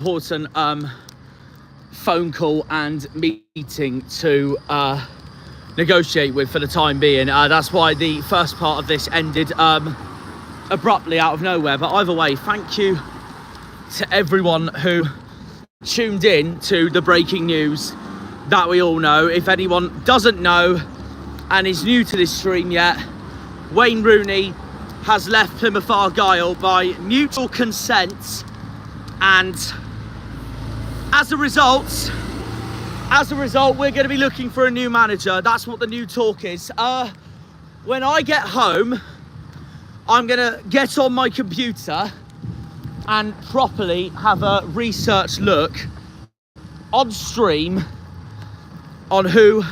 important phone call and meeting to negotiate with for the time being. That's why the first part of this ended abruptly out of nowhere. But either way, thank you to everyone who tuned in to the breaking news that we all know. If anyone doesn't know and is new to this stream yet, Wayne Rooney has left Plymouth Argyle by mutual consent, and as a result, we're going to be looking for a new manager. That's what the new talk is. When I get home, I'm going to get on my computer and properly have a research look on stream on who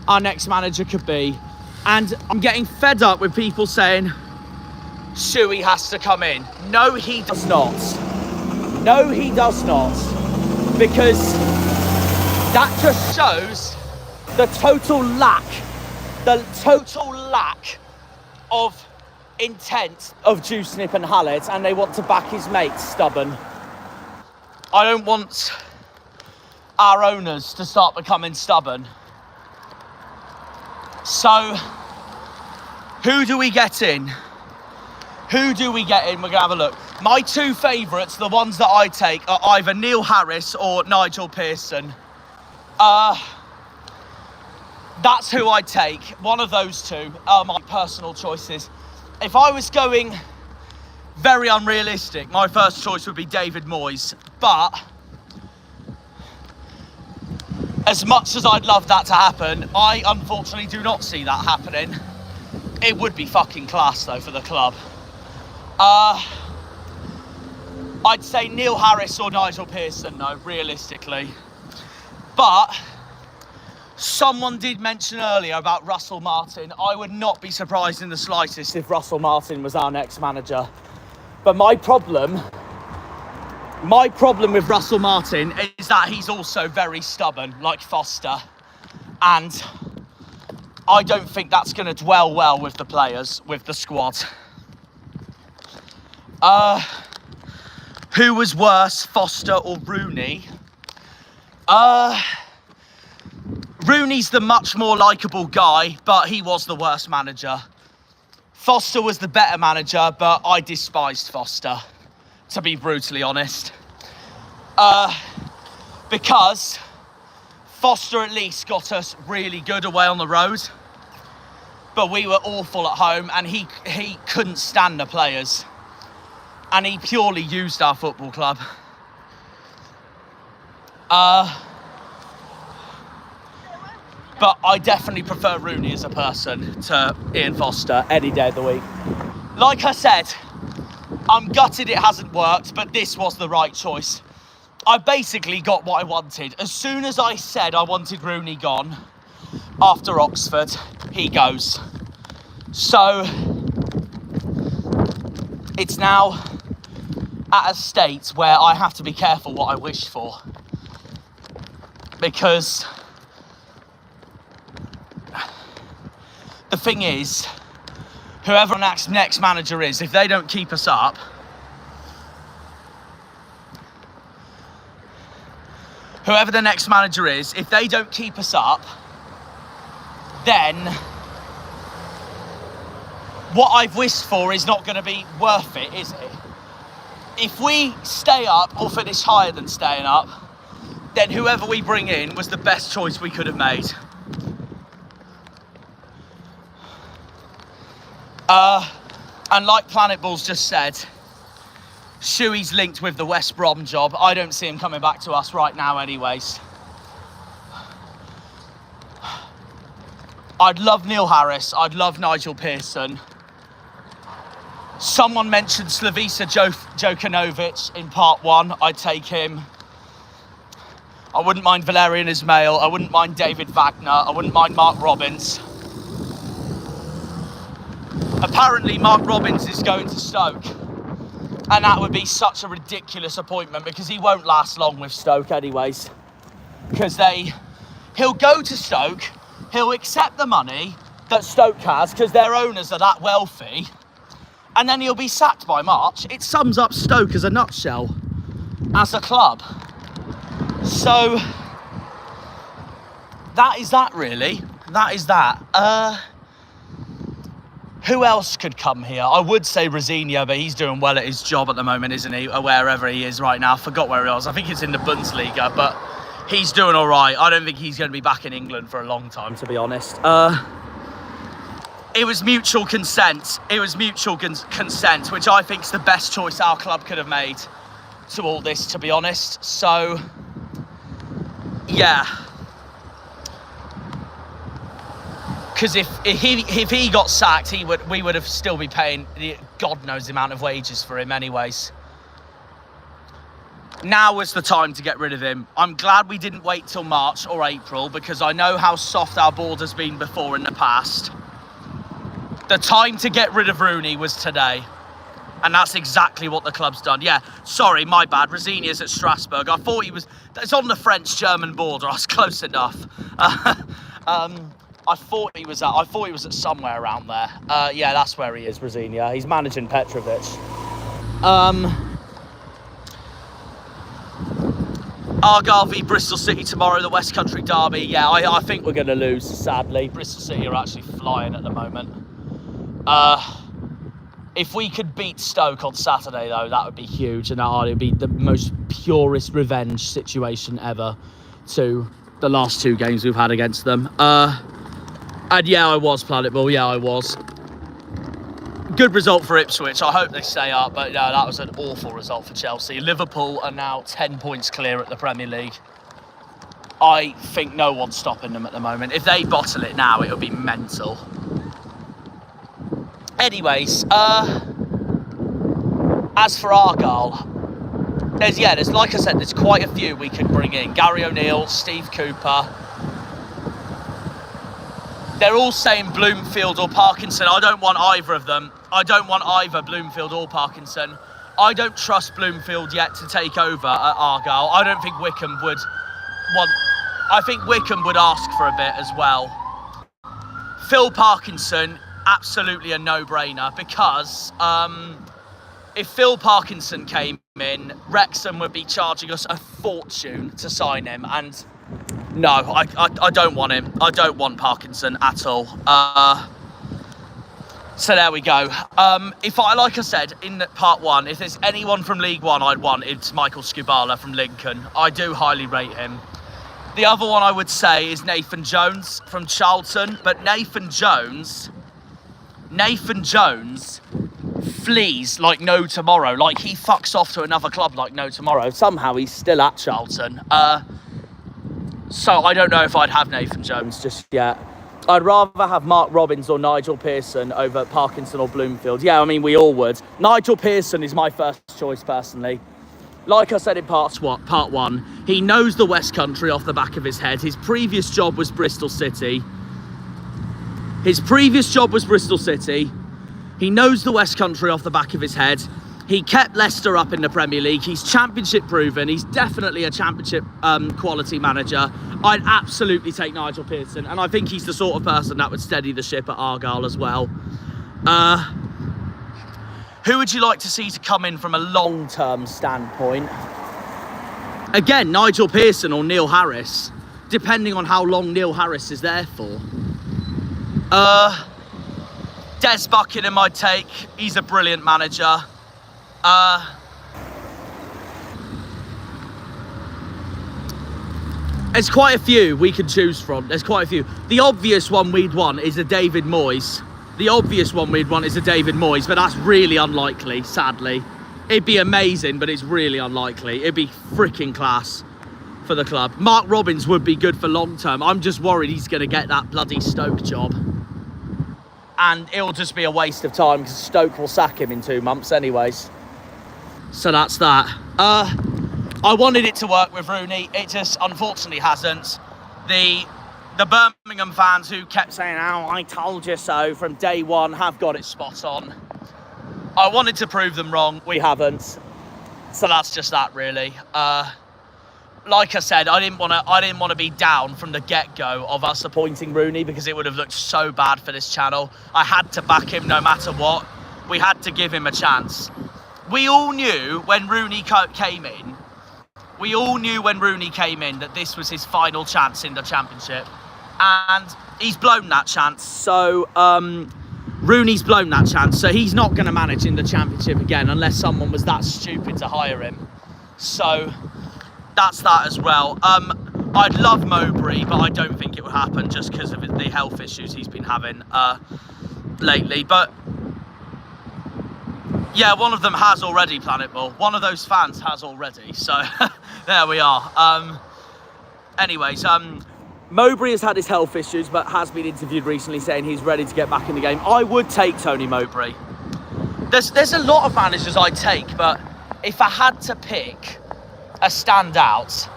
our next manager could be. And I'm getting fed up with people saying, Shuey has to come in. No, he does not. No, he does not. Because that just shows the total lack of intent of Dewsnip and Hallett, and they want to back his mate, Stubborn. I don't want our owners to start becoming stubborn. So, who do we get in? We're going to have a look. My two favourites, the ones that I take, are either Neil Harris or Nigel Pearson. That's who I take. One of those two are my personal choices. If I was going very unrealistic, my first choice would be David Moyes. But as much as I'd love that to happen, I unfortunately do not see that happening. It would be fucking class though for the club. I'd say Neil Harris or Nigel Pearson though, realistically. But someone did mention earlier about Russell Martin. I would not be surprised in the slightest if Russell Martin was our next manager. But my problem with Russell Martin is that he's also very stubborn, like Foster. And I don't think that's going to dwell well with the players, with the squad. Who was worse, Foster or Rooney? Rooney's the much more likeable guy, but he was the worst manager. Foster was the better manager, but I despised Foster, to be brutally honest. Because Foster at least got us really good away on the road, but we were awful at home, and he couldn't stand the players, and he purely used our football club. But I definitely prefer Rooney as a person to Ian Foster any day of the week. Like I said, I'm gutted it hasn't worked, but this was the right choice. I basically got what I wanted. As soon as I said I wanted Rooney gone after Oxford, he goes. So it's now at a state where I have to be careful what I wish for. Because the thing is, whoever our next manager is, if they don't keep us up, whoever the next manager is, if they don't keep us up, then what I've wished for is not going to be worth it, is it? If we stay up or finish higher than staying up, then whoever we bring in was the best choice we could have made. And like Planet Balls just said, Shuey's linked with the West Brom job. I don't see him coming back to us right now anyways. I'd love Neil Harris. I'd love Nigel Pearson. Someone mentioned Slavica Jokanovic in part one. I'd take him. I wouldn't mind Valerian Ismail. I wouldn't mind David Wagner. I wouldn't mind Mark Robbins. Apparently Mark Robbins is going to Stoke, and that would be such a ridiculous appointment because he won't last long with Stoke anyways, because he'll go to Stoke, he'll accept the money that Stoke has because their owners are that wealthy, and then he'll be sacked by March. It sums up Stoke as a nutshell. as a club. So that is that, really. That is that. Who else could come here? I would say Rooney, but he's doing well at his job at the moment, isn't he? Or wherever he is right now. I forgot where he was. I think it's in the Bundesliga, but he's doing all right. I don't think he's going to be back in England for a long time, to be honest. It was mutual consent. It was mutual consent, which I think is the best choice our club could have made to all this, to be honest. So, yeah. Because if he got sacked, we would have still be paying God knows the amount of wages for him anyways. Now was the time to get rid of him. I'm glad we didn't wait till March or April, because I know how soft our board has been before in the past. The time to get rid of Rooney was today. And that's exactly what the club's done. Yeah, sorry, my bad. Rooney is at Strasbourg. I thought he was... It's on the French-German border. I was close enough. I thought he was at somewhere around there. Yeah, that's where he is, Rooney. He's managing Petrovic. Argyle v Bristol City tomorrow, the West Country derby. Yeah, I think we're going to lose, sadly. Bristol City are actually flying at the moment. If we could beat Stoke on Saturday, though, that would be huge, and that would be the most purest revenge situation ever to the last two games we've had against them. And yeah, I was Planet Ball. Yeah, I was. Good result for Ipswich. I hope they stay up, but no, that was an awful result for Chelsea. Liverpool are now 10 points clear at the Premier League. I think no one's stopping them at the moment. If they bottle it now, it'll be mental. Anyways, as for Argyle, there's like I said, there's quite a few we could bring in. Gary O'Neill, Steve Cooper. They're all saying Bloomfield or Parkinson. I don't want either of them. I don't want either Bloomfield or Parkinson. I don't trust Bloomfield yet to take over at Argyle. I don't think Wickham would want... I think Wickham would ask for a bit as well. Phil Parkinson, absolutely a no-brainer, because if Phil Parkinson came in, Wrexham would be charging us a fortune to sign him, and no, I don't want him. I don't want Parkinson at all. So there we go. Like I said in part one, if there's anyone from League One I'd want, it's Michael Skubala from Lincoln. I do highly rate him. The other one I would say is Nathan Jones from Charlton, but Nathan Jones flees like no tomorrow. Like, he fucks off to another club like no tomorrow. Somehow he's still at Charlton. So I don't know if I'd have Nathan Jones just yet. I'd rather have Mark Robins or Nigel Pearson over Parkinson or Bloomfield. Yeah, I mean, we all would. Nigel Pearson is my first choice, personally. Like I said in part one, he knows the West Country off the back of his head. His previous job was Bristol City. He knows the West Country off the back of his head. He kept Leicester up in the Premier League. He's championship proven. He's definitely a championship quality manager. I'd absolutely take Nigel Pearson, and I think he's the sort of person that would steady the ship at Argyle as well. Who would you like to see to come in from a long-term standpoint? Again, Nigel Pearson or Neil Harris, depending on how long Neil Harris is there for. Des Buckingham I'd take. He's a brilliant manager. There's quite a few we can choose from. There's quite a few. The obvious one we'd want is a David Moyes. But that's really unlikely, sadly. It'd be amazing, but it's really unlikely. It'd be freaking class for the club. Mark Robins would be good for long term. I'm just worried he's going to get that bloody Stoke job. And it'll just be a waste of time, because Stoke will sack him in 2 months anyways. So that's that. I wanted it to work with Rooney. It just unfortunately hasn't. The Birmingham fans who kept saying, "Oh, I told you so," from day one, have got it spot on. I wanted to prove them wrong. We haven't. So that's just that, really. Like I said, I didn't want to be down from the get-go of us appointing Rooney, because it would have looked so bad for this channel. I had to back him no matter what. We had to give him a chance. We all knew when Rooney came in We all knew when Rooney came in that this was his final chance in the Championship. And he's blown that chance. So, Rooney's blown that chance. So he's not going to manage in the Championship again unless someone was that stupid to hire him. So, that's that as well. I'd love Mowbray, but I don't think it will happen just because of the health issues he's been having lately. But yeah, one of them has already, Planet Ball. One of those fans has already. So there we are. Anyways, Mowbray has had his health issues, but has been interviewed recently saying he's ready to get back in the game. I would take Tony Mowbray. There's a lot of managers I'd take, but if I had to pick a standout,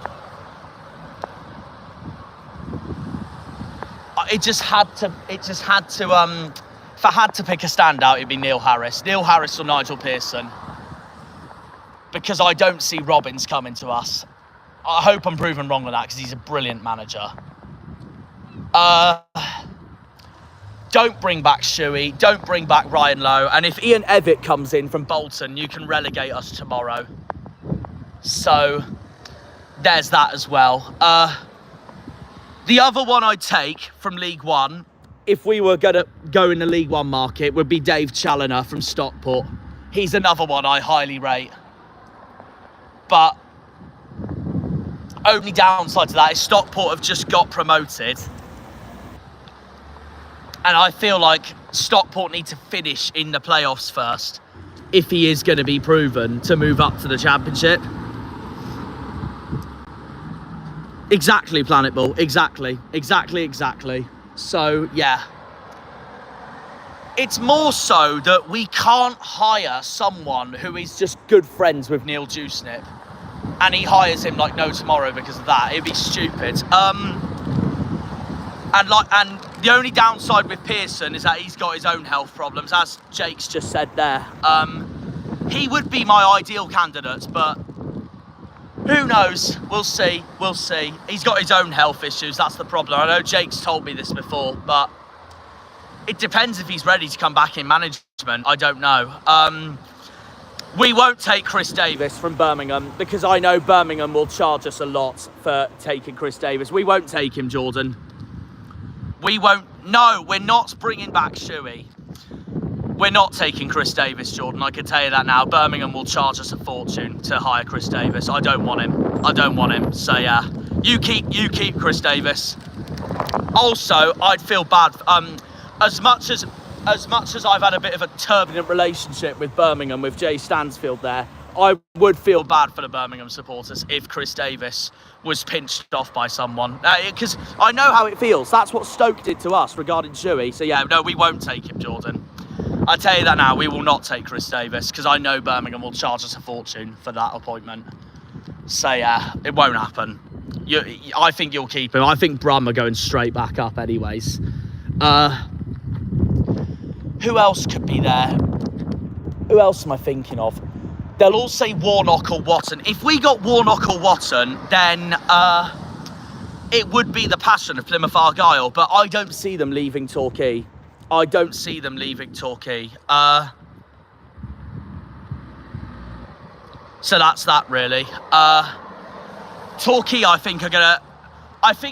it just had to. If I had to pick a standout, it'd be Neil Harris. Neil Harris or Nigel Pearson. Because I don't see Robbins coming to us. I hope I'm proven wrong on that because he's a brilliant manager. Don't bring back Shuey. Don't bring back Ryan Lowe. And if Ian Evitt comes in from Bolton, you can relegate us tomorrow. So there's that as well. The other one I'd take from League One, if we were going to go in the League One market, would be Dave Challoner from Stockport. He's another one I highly rate. But only downside to that is Stockport have just got promoted. And I feel like Stockport need to finish in the playoffs first if he is going to be proven to move up to the Championship. Exactly, Planet Ball. Exactly. So, yeah. It's more so that we can't hire someone who is just good friends with Neil Dewsnip. And he hires him like no tomorrow because of that. It'd be stupid. And the only downside with Pearson is that he's got his own health problems, as Jake's just said there. He would be my ideal candidate, but who knows? We'll see. He's got his own health issues. That's the problem. I know Jake's told me this before, but it depends if he's ready to come back in management. I don't know. We won't take Chris Davis from Birmingham because I know Birmingham will charge us a lot for taking Chris Davis. We won't take him, Jordan. We won't. No, we're not bringing back Shuey. We're not taking Chris Davis, Jordan. I can tell you that now. Birmingham will charge us a fortune to hire Chris Davis. I don't want him. So yeah, you keep Chris Davis. Also, I'd feel bad. As much as I've had a bit of a turbulent relationship with Birmingham, with Jay Stansfield there, I would feel bad for the Birmingham supporters if Chris Davis was pinched off by someone. Because I know how it feels. That's what Stoke did to us regarding Shuey. So yeah, no, we won't take him, Jordan. I tell you that now, we will not take Chris Davis because I know Birmingham will charge us a fortune for that appointment. So yeah, it won't happen. I think you'll keep him. I think Brum are going straight back up anyways. Who else could be there? Who else am I thinking of? They'll all say Warnock or Watton. If we got Warnock or Watton, then it would be the passion of Plymouth Argyle. But I don't see them leaving Torquay. So that's that really. Torquay, I think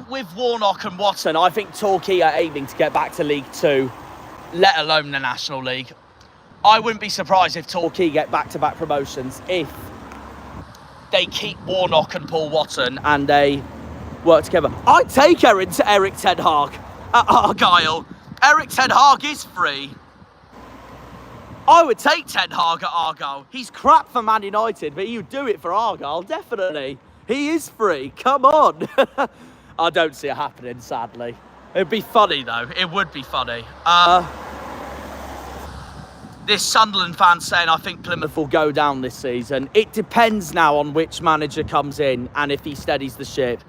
with Warnock and Watton, I think Torquay are aiming to get back to League 2, let alone the National League. I wouldn't be surprised if Torquay get back-to-back promotions if they keep Warnock and Paul Watton and they work together. I'd take Eric Ten Hag at Argyle. Eric Ten Hag is free. I would take Ten Hag at Argyle. He's crap for Man United, but he would do it for Argyle, definitely. He is free. Come on. I don't see it happening, sadly. It'd be funny, though. It would be funny. This Sunderland fan saying, I think Plymouth will go down this season. It depends now on which manager comes in and if he steadies the ship.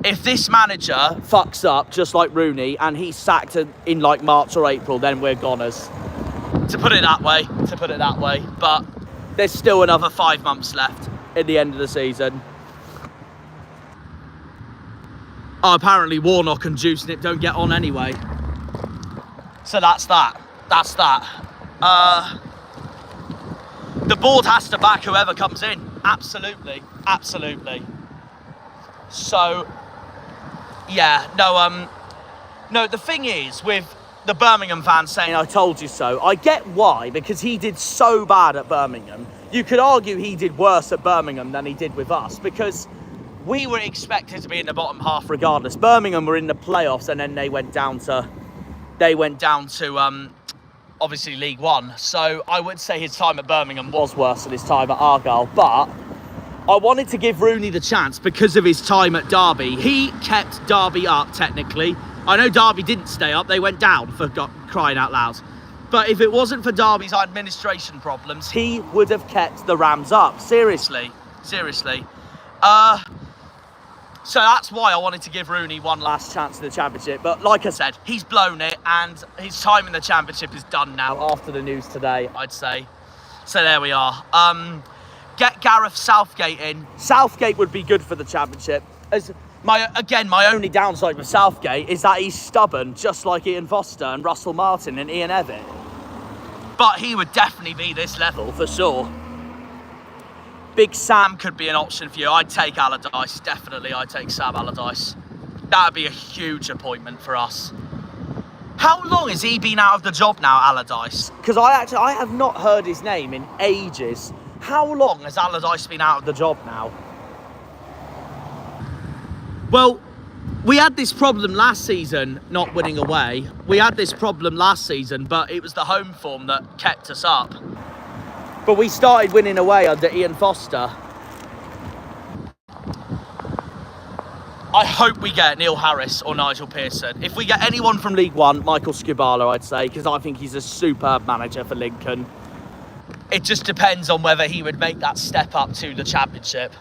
If this manager fucks up, just like Rooney, and he's sacked in like March or April, then we're goners. To put it that way. But there's still another 5 months left at the end of the season. Oh, apparently Warnock and Dewsnip don't get on anyway. So that's that. The board has to back whoever comes in. Absolutely. Absolutely. So, yeah, no, the thing is, with the Birmingham fans saying, I told you so, I get why, because he did so bad at Birmingham. You could argue he did worse at Birmingham than he did with us, because we were expected to be in the bottom half regardless. Birmingham were in the playoffs, and then they went down to obviously League One. So I would say his time at Birmingham was worse than his time at Argyle, but I wanted to give Rooney the chance because of his time at Derby. He kept Derby up, technically. I know Derby didn't stay up, they went down, for crying out loud. But if it wasn't for Derby's administration problems, he would have kept the Rams up. Seriously. So that's why I wanted to give Rooney one last chance in the Championship. But like I said, he's blown it, and his time in the Championship is done now after the news today, I'd say. So there we are. Get Gareth Southgate in. Southgate would be good for the Championship. My only downside with Southgate is that he's stubborn, just like Ian Foster and Russell Martin and Ian Evatt. But he would definitely be this level, for sure. Big Sam could be an option for you. I'd take Allardyce. Definitely, I'd take Sam Allardyce. That would be a huge appointment for us. How long has he been out of the job now, Allardyce? Because I have not heard his name in ages. How long has Allardyce been out of the job now? Well, we had this problem last season, not winning away. We had this problem last season, but it was the home form that kept us up. But we started winning away under Ian Foster. I hope we get Neil Harris or Nigel Pearson. If we get anyone from League One, Michael Skubala, I'd say, because I think he's a superb manager for Lincoln. It just depends on whether he would make that step up to the Championship.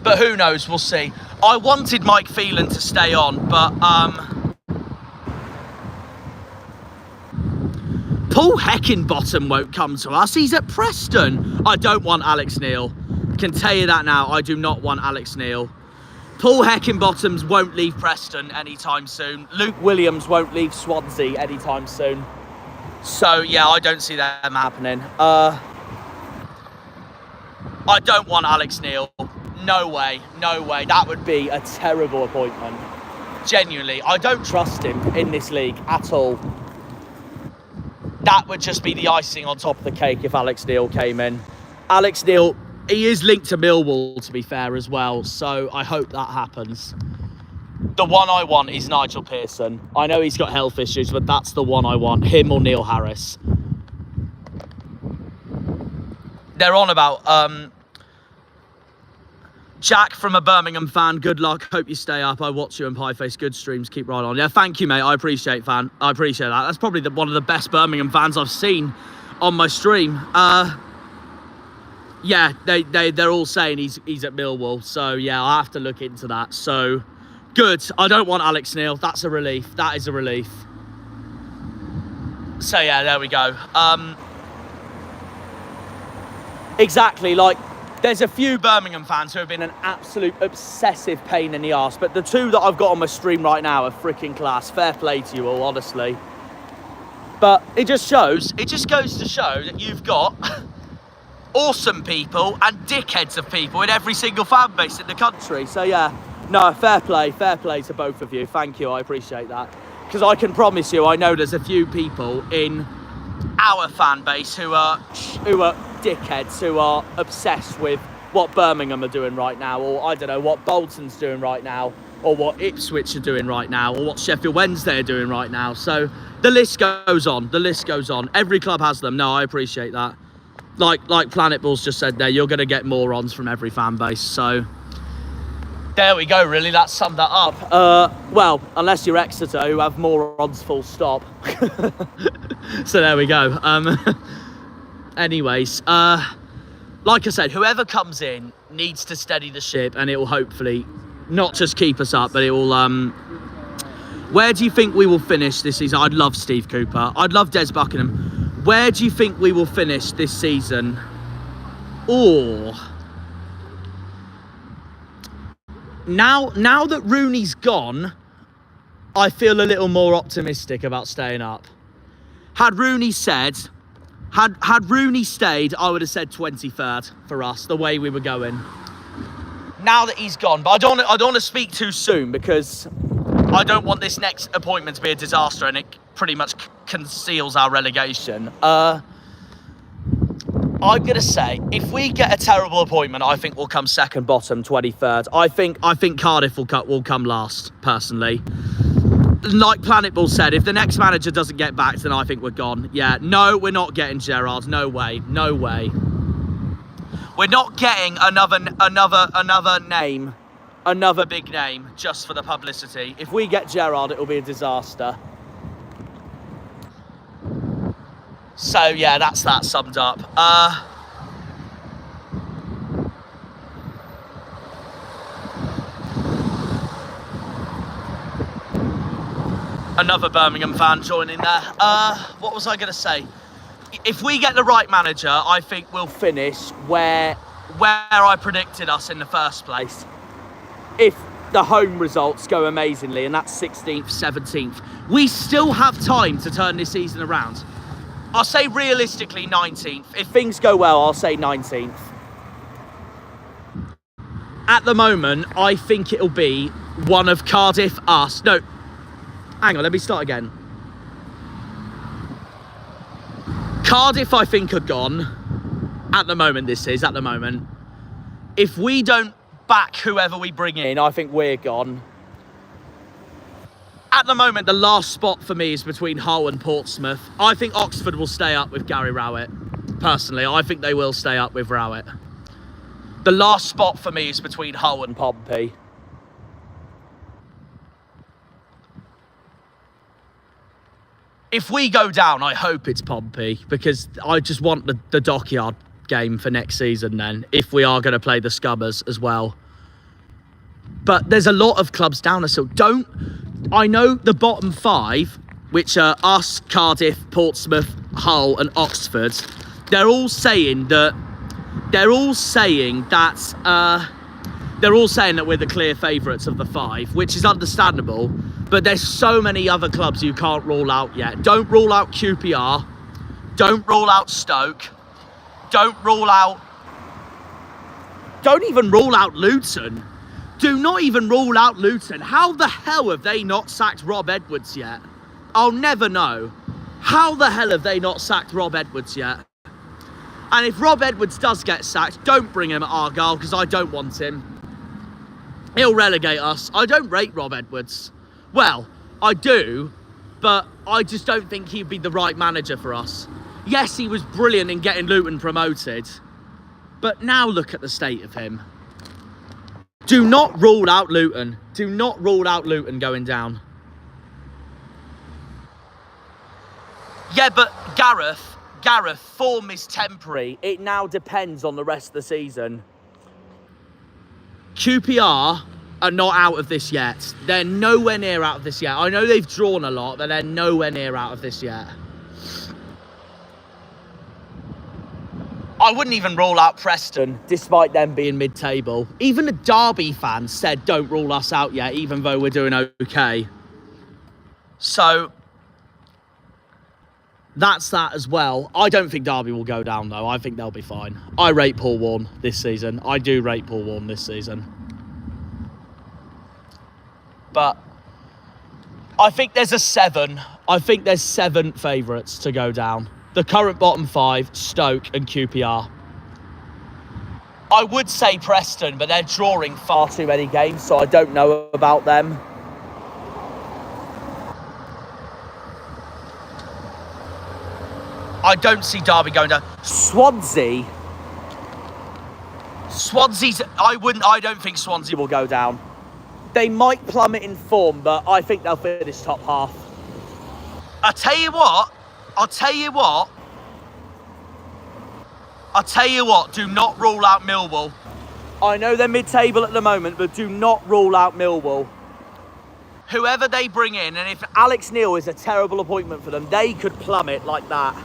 But who knows, we'll see. I wanted Mike Phelan to stay on, but Paul Heckingbottom won't come to us. He's at Preston. I don't want Alex Neil. Can tell you that now. I do not want Alex Neil. Paul Heckingbottoms won't leave Preston anytime soon. Luke Williams won't leave Swansea anytime soon. So, yeah, I don't see them happening. I don't want Alex Neil. No way. That would be a terrible appointment. Genuinely, I don't trust him in this league at all. That would just be the icing on top of the cake if Alex Neil came in. Alex Neil, he is linked to Millwall, to be fair, as well. So I hope that happens. The one I want is Nigel Pearson. I know he's got health issues, but that's the one I want. Him or Neil Harris. They're on about... Jack from a Birmingham fan, good luck. Hope you stay up. I watch you and Pieface. Good streams. Keep right on. Yeah, thank you, mate. I appreciate that. That's probably one of the best Birmingham fans I've seen on my stream. Yeah, they're all saying he's at Millwall. So, yeah, I'll have to look into that. So, good. I don't want Alex Neil. That's a relief. That is a relief. So, yeah, there we go. Exactly, like... There's a few Birmingham fans who have been an absolute obsessive pain in the arse, but the two that I've got on my stream right now are freaking class. Fair play to you all, honestly. But it just goes to show that you've got awesome people and dickheads of people in every single fan base in the country. So yeah, no, fair play to both of you. Thank you, I appreciate that. Because I can promise you, I know there's a few people in our fan base who are dickheads, who are obsessed with what Birmingham are doing right now, or I don't know what Bolton's doing right now, or what Ipswich are doing right now, or what Sheffield Wednesday are doing right now. So the list goes on. Every club has them. No, I appreciate that. Like Planet Balls just said there, you're going to get morons from every fan base. So there we go, really. That summed that up. Well, unless you're Exeter, who have morons full stop. So there we go. Anyways, like I said, whoever comes in needs to steady the ship, and it will hopefully not just keep us up, but it will... Where do you think we will finish this season? I'd love Steve Cooper. I'd love Des Buckingham. Where do you think we will finish this season? Or... Now that Rooney's gone, I feel a little more optimistic about staying up. Had Rooney said, Had Rooney stayed, I would have said 23rd for us, the way we were going. Now that he's gone, but I don't want to speak too soon because I don't want this next appointment to be a disaster and it pretty much conceals our relegation. I'm going to say, if we get a terrible appointment, I think we'll come second bottom, 23rd. I think Cardiff will come last, personally. Like Planet Ball said, if the next manager doesn't get back, then I think we're gone. Yeah, no, we're not getting Gerrard. No way. No way. We're not getting another name, another big name, just for the publicity. If we get Gerrard, it'll be a disaster. So, yeah, that's that summed up. Another Birmingham fan joining there. What was I going to say? If we get the right manager, I think we'll finish where I predicted us in the first place. If the home results go amazingly, and that's 16th, 17th. We still have time to turn this season around. I'll say realistically 19th. If things go well, I'll say 19th. At the moment, I think it'll be one of Cardiff, us. No, hang on, let me start again. Cardiff, I think, are gone. At the moment, at the moment. If we don't back whoever we bring in, I think we're gone. At the moment, the last spot for me is between Hull and Portsmouth. I think Oxford will stay up with Gary Rowett. Personally, I think they will stay up with Rowett. The last spot for me is between Hull and Pompey. If we go down, I hope it's Pompey, because I just want the Dockyard game for next season then, if we are going to play the Scummers as well. But there's a lot of clubs down us, so I know the bottom five, which are us, Cardiff, Portsmouth, Hull and Oxford, they're all saying that we're the clear favourites of the five, which is understandable. But there's so many other clubs you can't rule out yet. Don't rule out QPR. Don't rule out Stoke. Don't even rule out Luton. Do not even rule out Luton. How the hell have they not sacked Rob Edwards yet? I'll never know. How the hell have they not sacked Rob Edwards yet? And if Rob Edwards does get sacked, don't bring him at Argyle, because I don't want him. He'll relegate us. I don't rate Rob Edwards. Well, I do, but I just don't think he'd be the right manager for us. Yes, he was brilliant in getting Luton promoted, but now look at the state of him. Do not rule out Luton. Do not rule out Luton going down. Yeah, but Gareth, form is temporary. It now depends on the rest of the season. QPR are not out of this yet. They're nowhere near out of this yet. I know they've drawn a lot, but they're nowhere near out of this yet. I wouldn't even rule out Preston, despite them being mid-table. Even the Derby fans said don't rule us out yet, even though we're doing okay. So that's that as well. I don't think Derby will go down, though. I think they'll be fine. I rate Paul Warne this season. I do rate Paul Warne this season. But I think there's a 7. I think there's 7 favourites to go down. The current bottom 5, Stoke and QPR. I would say Preston, but they're drawing far too many games, so I don't know about them. I don't see Derby going down. Swansea. I don't think Swansea will go down. They might plummet in form, but I think they'll finish top half. I'll tell you what, do not rule out Millwall. I know they're mid-table at the moment, but do not rule out Millwall. Whoever they bring in, and if Alex Neil is a terrible appointment for them, they could plummet like that.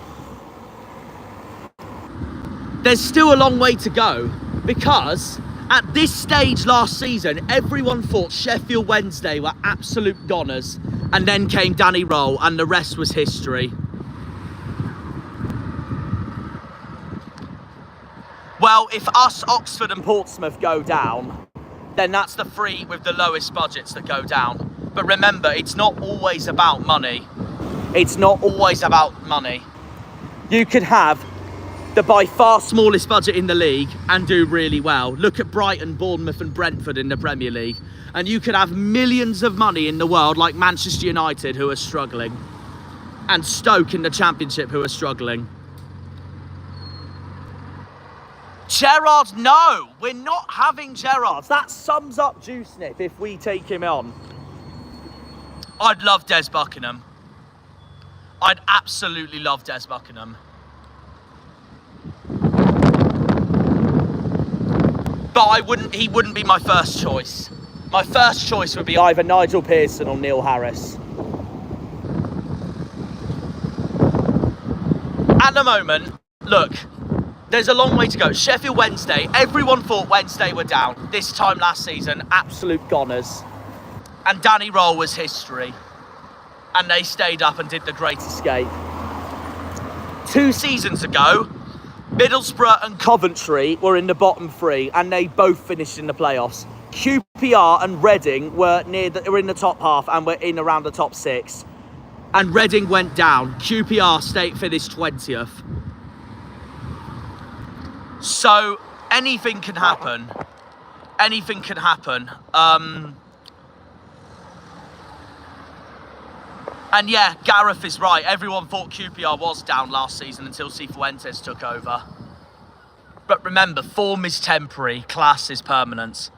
There's still a long way to go, because at this stage last season, everyone thought Sheffield Wednesday were absolute goners, and then came Danny Rowe, and the rest was history. Well, if us, Oxford and Portsmouth go down, then that's the three with the lowest budgets that go down. But remember, it's not always about money. It's not always about money. You could have the by far smallest budget in the league and do really well. Look at Brighton, Bournemouth and Brentford in the Premier League. And you could have millions of money in the world like Manchester United, who are struggling. And Stoke in the Championship, who are struggling. Gerrard, no, we're not having Gerrard. That sums up Juicenip if we take him on. I'd love Des Buckingham. I'd absolutely love Des Buckingham. But he wouldn't be my first choice. My first choice would be either Nigel Pearson or Neil Harris. At the moment, look, there's a long way to go. Sheffield Wednesday, everyone thought Wednesday were down. This time last season, absolute goners. And Danny Roll was history. And they stayed up and did the Great Escape. 2 seasons ago, Middlesbrough and Coventry were in the bottom 3 and they both finished in the playoffs. QPR and Reading were in the top half and were in around the top 6. And Reading went down. QPR finished 20th. So anything can happen. Anything can happen. And yeah, Gareth is right. Everyone thought QPR was down last season until Cifuentes took over. But remember, form is temporary, class is permanent.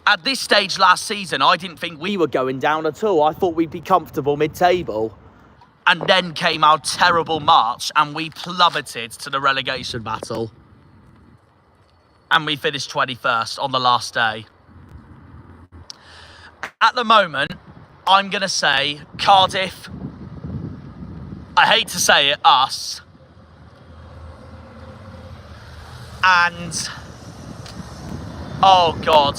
At this stage last season, I didn't think we were going down at all. I thought we'd be comfortable mid-table. And then came our terrible March and we plummeted to the relegation battle. And we finished 21st on the last day. At the moment, I'm going to say Cardiff. I hate to say it, us. And, oh God.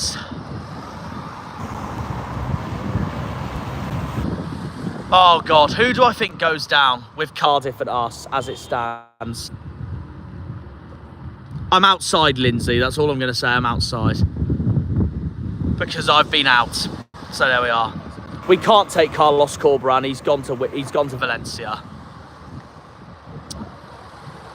Oh God, who do I think goes down with Cardiff and us as it stands? I'm outside, Lindsay. That's all I'm going to say. I'm outside. Because I've been out. So there we are. We can't take Carlos Corberán. He's gone to Valencia.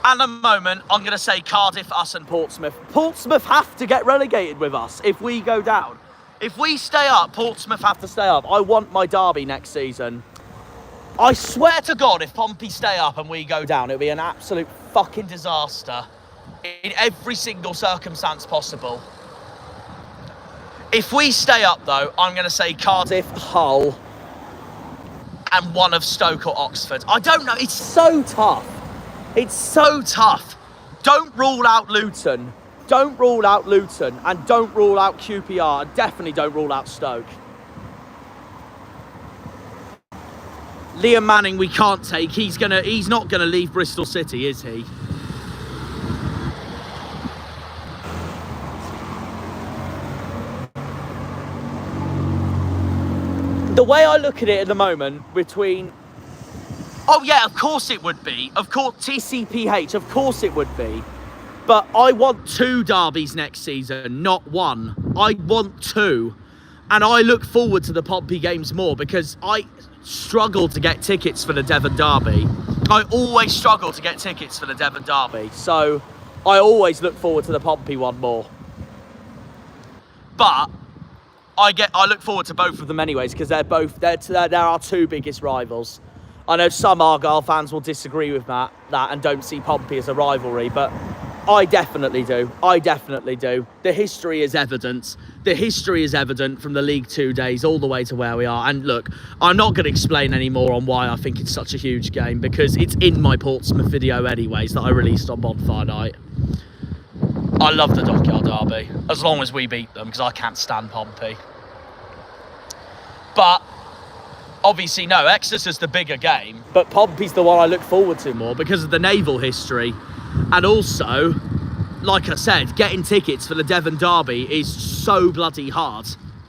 At the moment, I'm going to say Cardiff, us and Portsmouth. Portsmouth have to get relegated with us if we go down. If we stay up, Portsmouth have to stay up. I want my derby next season. I swear to God, if Pompey stay up and we go down, it'll be an absolute fucking disaster in every single circumstance possible. If we stay up, though, I'm going to say Cardiff, Hull, and one of Stoke or Oxford. I don't know. It's so tough. It's so tough. Don't rule out Luton. Don't rule out Luton. And don't rule out QPR. And definitely don't rule out Stoke. Liam Manning we can't take. He's not going to leave Bristol City, is he? The way I look at it at the moment, between... Oh yeah, of course it would be. Of course, TCPH, of course it would be. But I want 2 derbies next season, not 1. I want 2. And I look forward to the Pompey games more because I struggle to get tickets for the Devon Derby. I always struggle to get tickets for the Devon Derby. So I always look forward to the Pompey one more. But I look forward to both of them anyways because they're our 2 biggest rivals. I know some Argyle fans will disagree with that and don't see Pompey as a rivalry, but I definitely do. I definitely do. The history is evident. The history is evident from the League 2 days all the way to where we are. And look, I'm not going to explain any more on why I think it's such a huge game because it's in my Portsmouth video anyways that I released on Bonfire Night. I love the Dockyard Derby, as long as we beat them, because I can't stand Pompey. But obviously, no, Exeter's the bigger game, but Pompey's the one I look forward to more because of the naval history. And also, like I said, getting tickets for the Devon Derby is so bloody hard.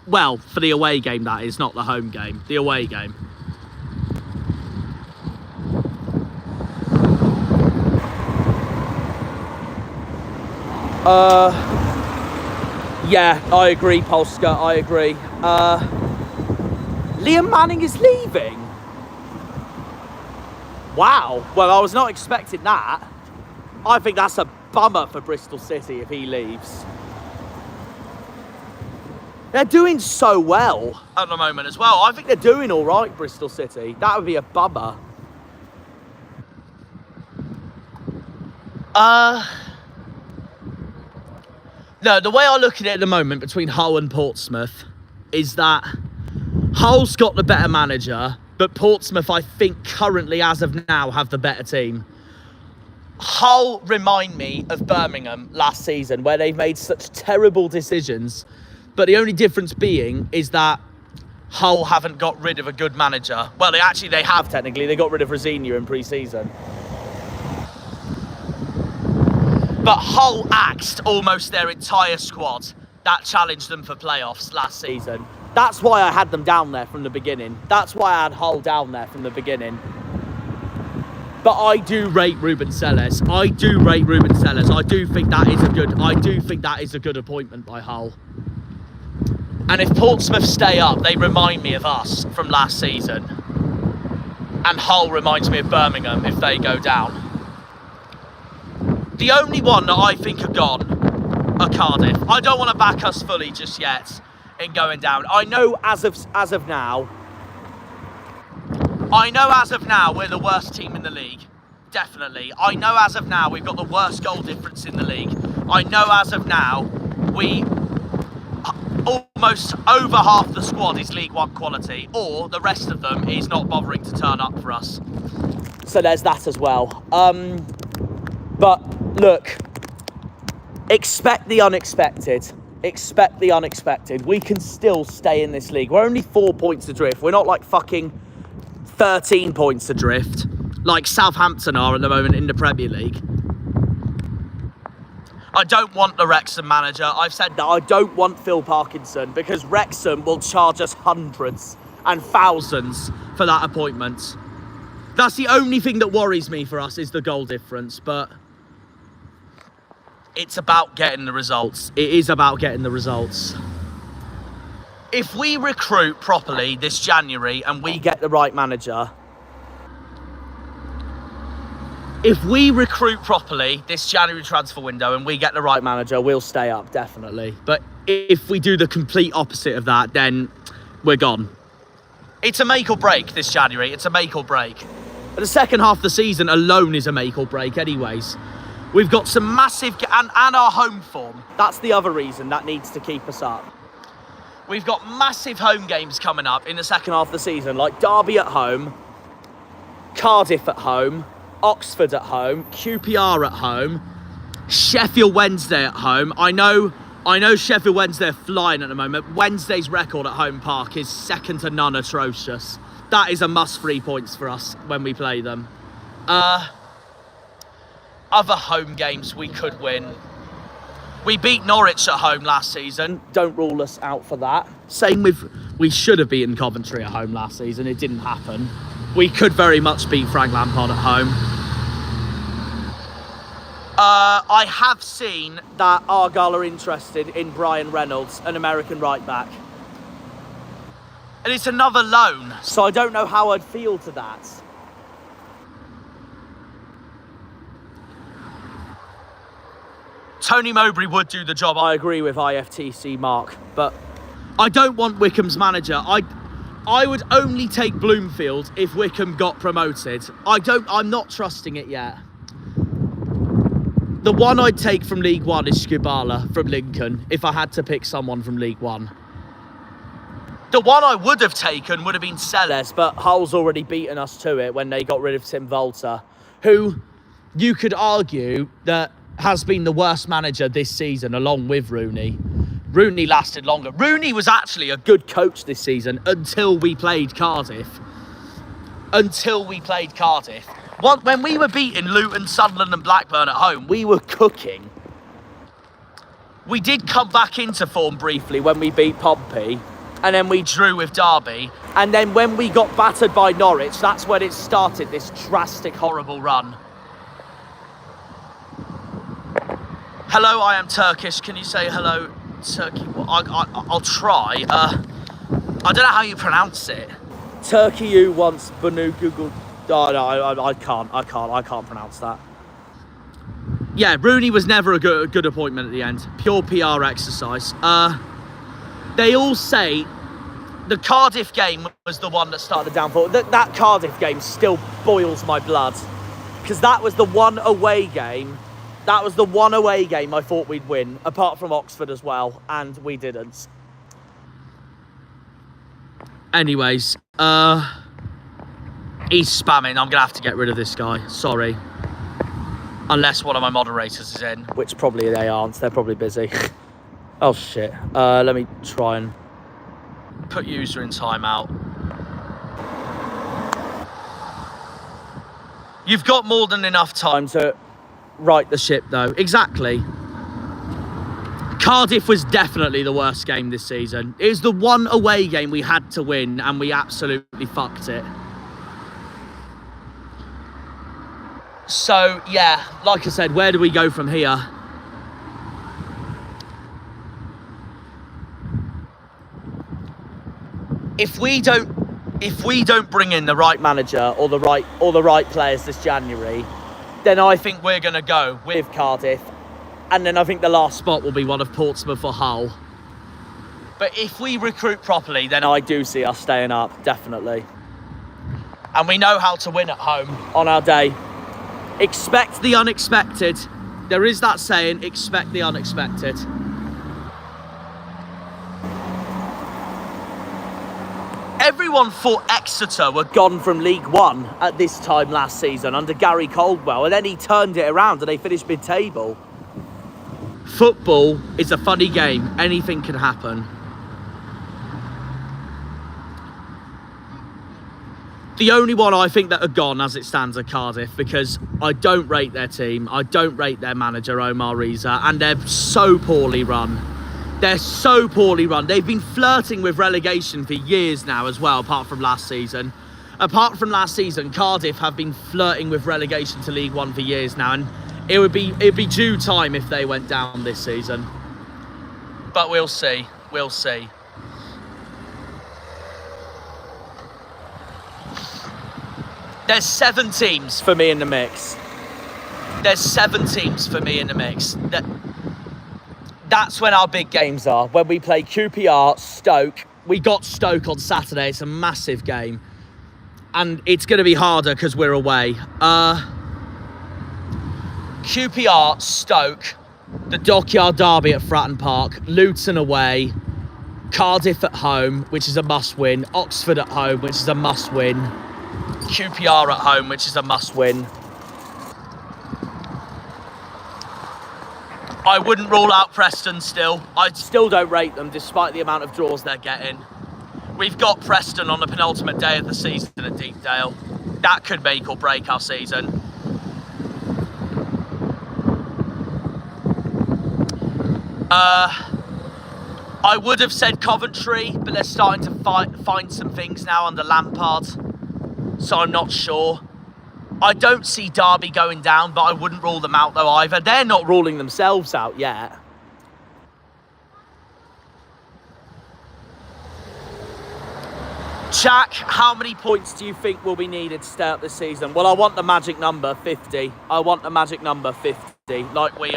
Well, for the away game, that is, not the home game, the away game. Yeah, I agree, Polska, I agree. Liam Manning is leaving? Wow, well, I was not expecting that. I think that's a bummer for Bristol City if he leaves. They're doing so well at the moment as well. I think they're doing all right, Bristol City. That would be a bummer. No, the way I look at it at the moment between Hull and Portsmouth is that Hull's got the better manager, but Portsmouth, I think, currently, as of now, have the better team. Hull remind me of Birmingham last season, where they've made such terrible decisions, but the only difference being is that Hull haven't got rid of a good manager. Well, they have technically. They got rid of Rooney in pre-season. But Hull axed almost their entire squad that challenged them for playoffs last season. That's why I had them down there from the beginning. That's why I had Hull down there from the beginning. But I do rate Ruben Selles. I do think that is a good appointment by Hull. And if Portsmouth stay up, they remind me of us from last season. And Hull reminds me of Birmingham if they go down. The only one that I think are gone are Cardiff. I don't want to back us fully just yet in going down. I know as of now we're the worst team in the league. Definitely. I know as of now we've got the worst goal difference in the league. I know as of now we almost over half the squad is League One quality, or the rest of them is not bothering to turn up for us. So there's that as well. But look, expect the unexpected. Expect the unexpected. We can still stay in this league. We're only 4 points adrift. We're not like fucking 13 points adrift like Southampton are at the moment in the Premier League. I don't want the Wrexham manager. I've said that. I don't want Phil Parkinson because Wrexham will charge us hundreds and thousands for that appointment. That's the only thing that worries me for us is the goal difference, but it's about getting the results. It is about getting the results. If we recruit properly this January and we get the right manager, if we recruit properly this January transfer window and we get the right manager, we'll stay up, definitely. But if we do the complete opposite of that, then we're gone. It's a make or break this January. It's a make or break. But the second half of the season alone is a make or break anyways. We've got some massive... And our home form. That's the other reason that needs to keep us up. We've got massive home games coming up in the second half of the season, like Derby at home, Cardiff at home, Oxford at home, QPR at home, Sheffield Wednesday at home. I know Sheffield Wednesday are flying at the moment. Wednesday's record at Home Park is second to none atrocious. That is a must 3 points for us when we play them. Other home games we could win. We beat Norwich at home last season. Don't rule us out for that. Same with... We should have beaten Coventry at home last season. It didn't happen. We could very much beat Frank Lampard at home. I have seen that Argyle are interested in Brian Reynolds, an American right back. And it's another loan. So I don't know how I'd feel to that. Tony Mowbray would do the job. I agree with IFTC Mark, but I don't want Wickham's manager. I would only take Bloomfield if Wickham got promoted. I'm not trusting it yet. The one I'd take from League One is Skubala from Lincoln, if I had to pick someone from League One. The one I would have taken would have been Selles, but Hull's already beaten us to it when they got rid of Tim Volta, who you could argue that has been the worst manager this season, along with Rooney. Rooney lasted longer. Rooney was actually a good coach this season until we played Cardiff. When we were beating Luton, Sunderland and Blackburn at home, we were cooking. We did come back into form briefly when we beat Pompey, and then we drew with Derby. And then when we got battered by Norwich, that's when it started, this drastic, horrible run. Hello, I am Turkish. Can you say hello, Turkey? Well, I'll try. I don't know how you pronounce it. Turkey who wants Banu Google. Oh, no, I can't pronounce that. Yeah, Rooney was never a good appointment at the end. Pure PR exercise. They all say the Cardiff game was the one that started the downfall. That Cardiff game still boils my blood. Because that was the one away game. That was the one away game I thought we'd win, apart from Oxford as well, and we didn't. Anyways, he's spamming. I'm gonna have to get rid of this guy. Sorry. Unless one of my moderators is in, which probably they aren't. They're probably busy. Oh shit. Let me try and put user in timeout. You've got more than enough time to right the ship though. Exactly. Cardiff was definitely the worst game this season. It was the one away game we had to win and we absolutely fucked it. So yeah, like I said, where do we go from here? If we don't bring in the right manager or the right players this January, then I think we're going to go with Cardiff. And then I think the last spot will be one of Portsmouth or Hull. But if we recruit properly, then I do see us staying up, definitely. And we know how to win at home on our day. Expect the unexpected. There is that saying, expect the unexpected. Everyone thought Exeter were gone from League One at this time last season under Gary Caldwell, and then he turned it around and they finished mid-table. Football is a funny game. Anything can happen. The only one I think that are gone as it stands are Cardiff, because I don't rate their team. I don't rate their manager, Omar Reza, and they're so poorly run. They're so poorly run. They've been flirting with relegation for years now as well, apart from last season. Apart from last season, Cardiff have been flirting with relegation to League One for years now, and it'd be due time if they went down this season. But we'll see. We'll see. There's 7 teams for me in the mix. There's 7 teams for me in the mix. That's when our big games are. When we play QPR, Stoke. We got Stoke on Saturday. It's a massive game. And it's going to be harder because we're away. QPR, Stoke, the Dockyard Derby at Fratton Park, Luton away, Cardiff at home, which is a must-win, Oxford at home, which is a must-win, QPR at home, which is a must-win. I wouldn't rule out Preston still. I still don't rate them despite the amount of draws they're getting. We've got Preston on the penultimate day of the season at Deepdale. That could make or break our season. I would have said Coventry, but they're starting to find some things now under Lampard, so I'm not sure. I don't see Derby going down, but I wouldn't rule them out though either. They're not ruling themselves out yet. Jack, how many points do you think will be needed to stay up this season? Well, I want the magic number 50. I want the magic number 50. Like we,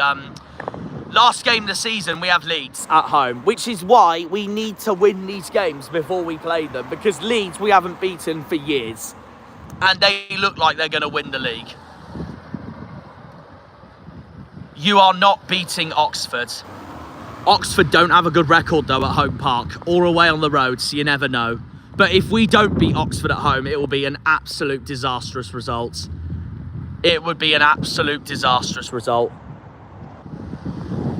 last game of the season, we have Leeds at home, which is why we need to win these games before we play them, because Leeds we haven't beaten for years. And they look like they're going to win the league. You are not beating Oxford. Oxford don't have a good record, though, at home park or away on the road, so you never know. But if we don't beat Oxford at home, it will be an absolute disastrous result. It would be an absolute disastrous result.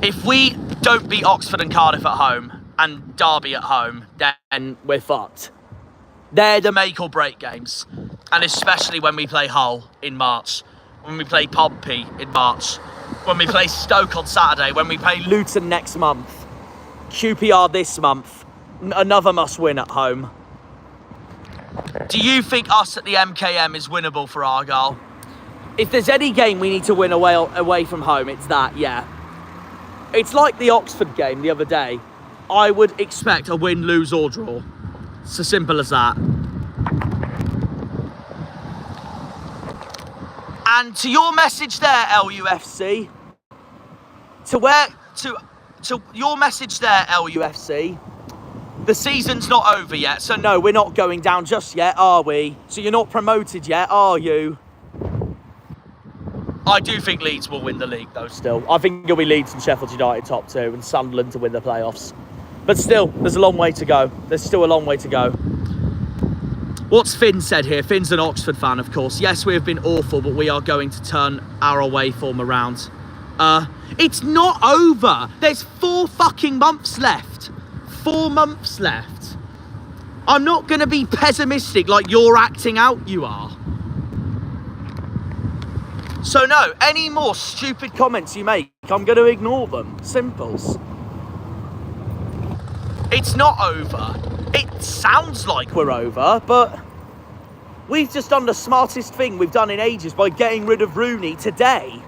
If we don't beat Oxford and Cardiff at home and Derby at home, then we're fucked. They're the make or break games. And especially when we play Hull in March, when we play Pompey in March, when we play Stoke on Saturday, when we play Luton next month, QPR this month, another must win at home. Do you think us at the MKM is winnable for Argyle? If there's any game we need to win away from home, it's that, yeah. It's like the Oxford game the other day. I would expect a win, lose or draw. It's as simple as that. And to your message there, LUFC, to your message there, LUFC, the season's not over yet, so no, we're not going down just yet, are we? So you're not promoted yet, are you? I do think Leeds will win the league, though, still. I think it'll be Leeds and Sheffield United top 2 and Sunderland to win the playoffs. But still, there's a long way to go. There's still a long way to go. What's Finn said here? Finn's an Oxford fan, of course. Yes, we have been awful, but we are going to turn our away form around. It's not over. There's 4 fucking months left. 4 months left. I'm not going to be pessimistic like you're acting out, you are. So no, any more stupid comments you make, I'm going to ignore them. Simples. It's not over. It sounds like we're over, but we've just done the smartest thing we've done in ages by getting rid of Rooney today.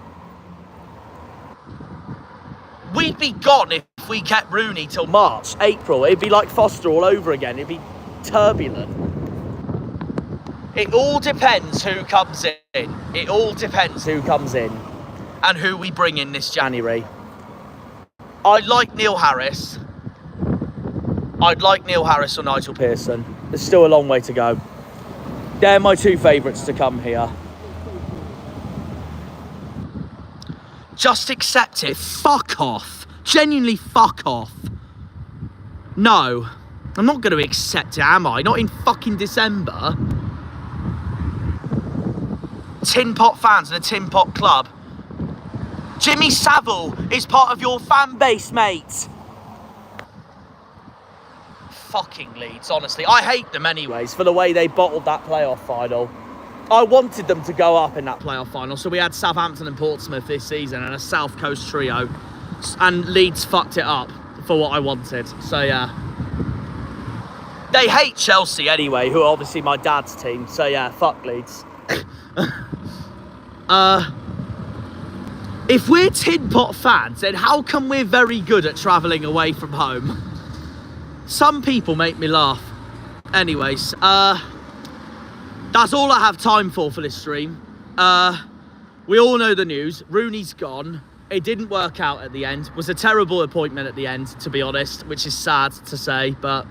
We'd be gone if we kept Rooney till March, April. It'd be like Foster all over again. It'd be turbulent. It all depends who comes in. It all depends who comes in and who we bring in this January. I like Neil Harris. I'd like Neil Harris or Nigel Pearson. There's still a long way to go. They're my 2 favourites to come here. Just accept it. Fuck off. Genuinely fuck off. No. I'm not going to accept it, am I? Not in fucking December. Tin Pot fans and a Tin Pot club. Jimmy Savile is part of your fan base, mate. Fucking Leeds, honestly. I hate them anyways for the way they bottled that playoff final. I wanted them to go up in that playoff final, so we had Southampton and Portsmouth this season and a South Coast trio, and Leeds fucked it up for what I wanted. So yeah, they hate Chelsea anyway, who are obviously my dad's team. So yeah, fuck Leeds. If we're Tin Pot fans, then how come we're very good at travelling away from home? Some people make me laugh. Anyways, that's all I have time for this stream. We all know the news. Rooney's gone. It didn't work out at the end. It was a terrible appointment at the end, to be honest, which is sad to say, but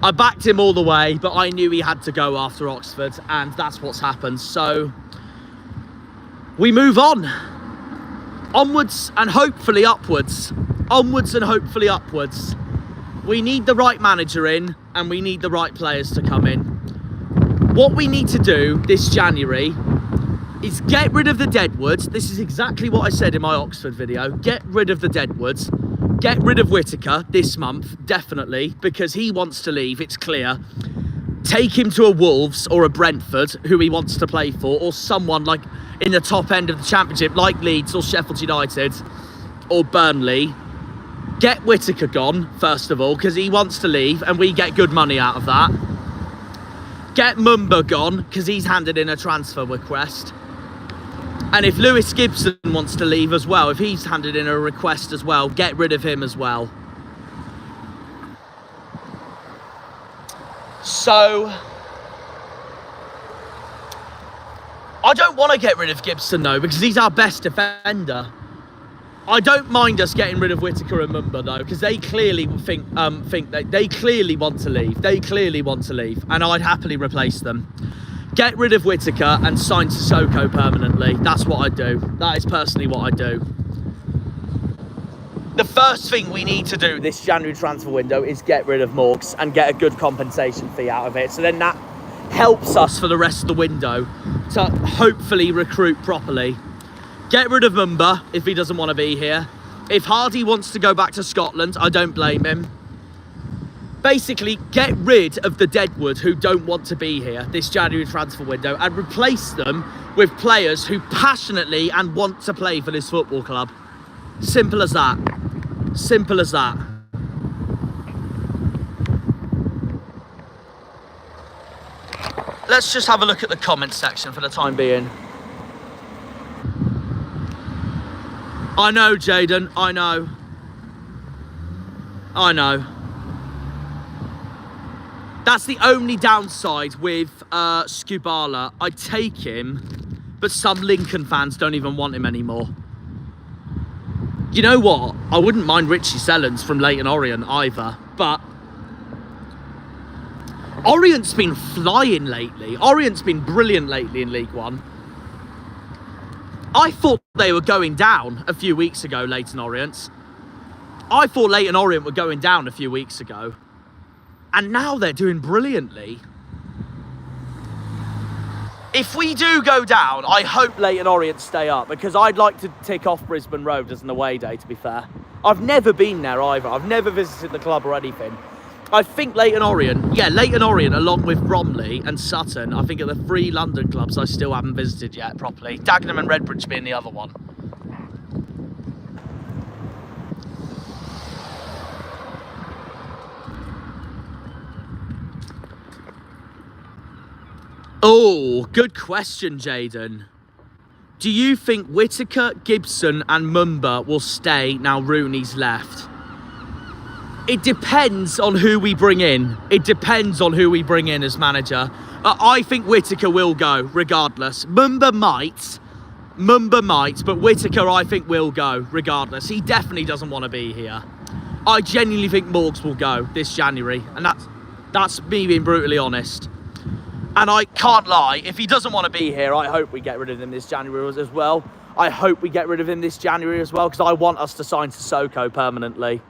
I backed him all the way, but I knew he had to go after Oxford, and that's what's happened. So we move on. Onwards and hopefully upwards. Onwards and hopefully upwards. We need the right manager in, and we need the right players to come in. What we need to do this January is get rid of the deadwoods. This is exactly what I said in my Oxford video. Get rid of the deadwoods. Get rid of Whittaker this month, definitely, because he wants to leave, it's clear. Take him to a Wolves or a Brentford, who he wants to play for, or someone like in the top end of the Championship, like Leeds or Sheffield United or Burnley. Get Whittaker gone, first of all, because he wants to leave, and we get good money out of that. Get Mumba gone, because he's handed in a transfer request. And if Lewis Gibson wants to leave as well, if he's handed in a request as well, get rid of him as well. So I don't want to get rid of Gibson though, because he's our best defender. I don't mind us getting rid of Whittaker and Mumba though, because they clearly think that they clearly want to leave. They clearly want to leave, and I'd happily replace them. Get rid of Whittaker and sign Sissoko permanently. That's what I'd do. That is personally what I'd do. The first thing we need to do this January transfer window is get rid of Morgs and get a good compensation fee out of it. So then that helps us for the rest of the window to hopefully recruit properly. Get rid of Mumba if he doesn't want to be here. If Hardy wants to go back to Scotland, I don't blame him. Basically, get rid of the deadwood who don't want to be here this January transfer window and replace them with players who passionately and want to play for this football club. Simple as that. Simple as that. Let's just have a look at the comment section for the time being. I know, Jaden, I know. I know. That's the only downside with Skubala. I take him, but some Lincoln fans don't even want him anymore. You know what? I wouldn't mind Richie Sellens from Leyton Orient either, but Orient's been flying lately. Orient's been brilliant lately in League One. I thought they were going down a few weeks ago, Leyton Orient. I thought Leyton Orient were going down a few weeks ago. And now they're doing brilliantly. If we do go down, I hope Leyton Orient stay up, because I'd like to tick off Brisbane Road as an away day, to be fair. I've never been there either. I've never visited the club or anything. I think Leyton Orient, Leyton Orient, along with Bromley and Sutton, I think are the 3 London clubs I still haven't visited yet properly. Dagenham and Redbridge being the other one. Oh, good question, Jaden. Do you think Whittaker, Gibson and Mumba will stay now Rooney's left? It depends on who we bring in. It depends on who we bring in as manager. I think Whittaker will go, regardless. Mumba might, but Whittaker, I think, will go, regardless. He definitely doesn't want to be here. I genuinely think Morgs will go this January, and that's me being brutally honest. And I can't lie, if he doesn't want to be here, I hope we get rid of him this January as well. I hope we get rid of him this January as well, because I want us to sign Sissoko permanently.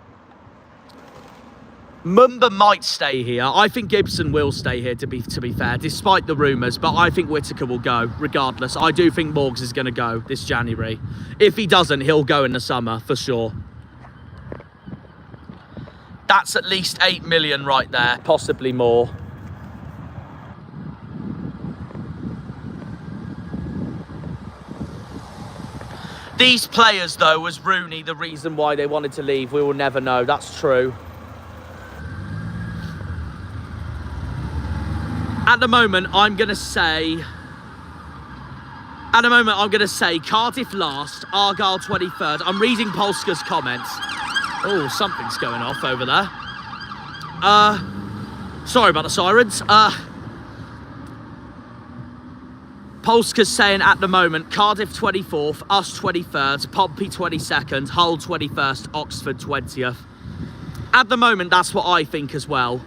Mumba might stay here. I think Gibson will stay here, to be fair, despite the rumours. But I think Whittaker will go, regardless. I do think Morgs is going to go this January. If he doesn't, he'll go in the summer, for sure. That's at least 8 million right there, possibly more. These players, though, was Rooney the reason why they wanted to leave? We will never know. That's true. At the moment, I'm going to say Cardiff last, Argyle 23rd. I'm reading Polska's comments. Oh, something's going off over there. Sorry about the sirens. Polska's saying at the moment, Cardiff 24th, us 23rd, Pompey 22nd, Hull 21st, Oxford 20th. At the moment, that's what I think as well.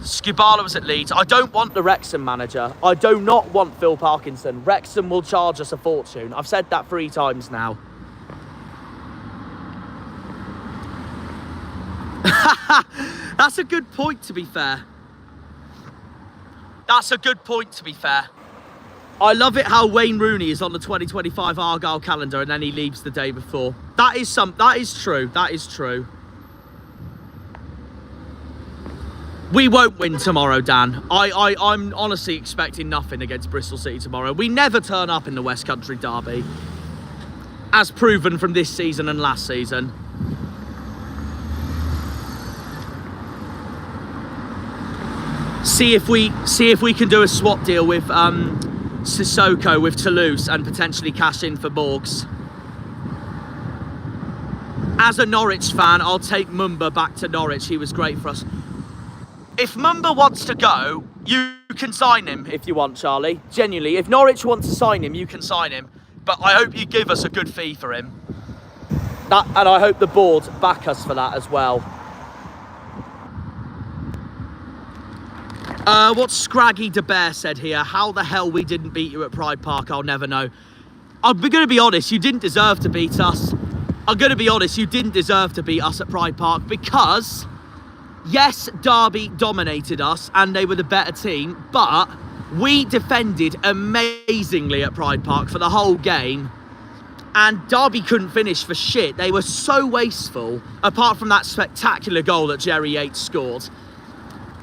Skubala was at Leeds. I don't want the Wrexham manager. I do not want Phil Parkinson. Wrexham will charge us a fortune. I've said that 3 times now. That's a good point, to be fair. I love it how Wayne Rooney is on the 2025 Argyle calendar and then he leaves the day before. That is true. We won't win tomorrow, Dan. I'm honestly expecting nothing against Bristol City tomorrow. We never turn up in the West Country derby, as proven from this season and last season. See if we can do a swap deal with Sissoko with Toulouse and potentially cash in for Morgs. As a Norwich fan, I'll take Mumba back to Norwich. He was great for us. If Mumba wants to go, you can sign him if you want, Charlie. Genuinely, if Norwich wants to sign him, you can sign him. But I hope you give us a good fee for him. And I hope the board back us for that as well. What Scraggy De Bear said here, how the hell we didn't beat you at Pride Park, I'll never know. I'm going to be honest, you didn't deserve to beat us. I'm going to be honest, you didn't deserve to beat us at Pride Park because, yes, Derby dominated us and they were the better team, but we defended amazingly at Pride Park for the whole game. And Derby couldn't finish for shit. They were so wasteful, apart from that spectacular goal that Jerry Yates scored.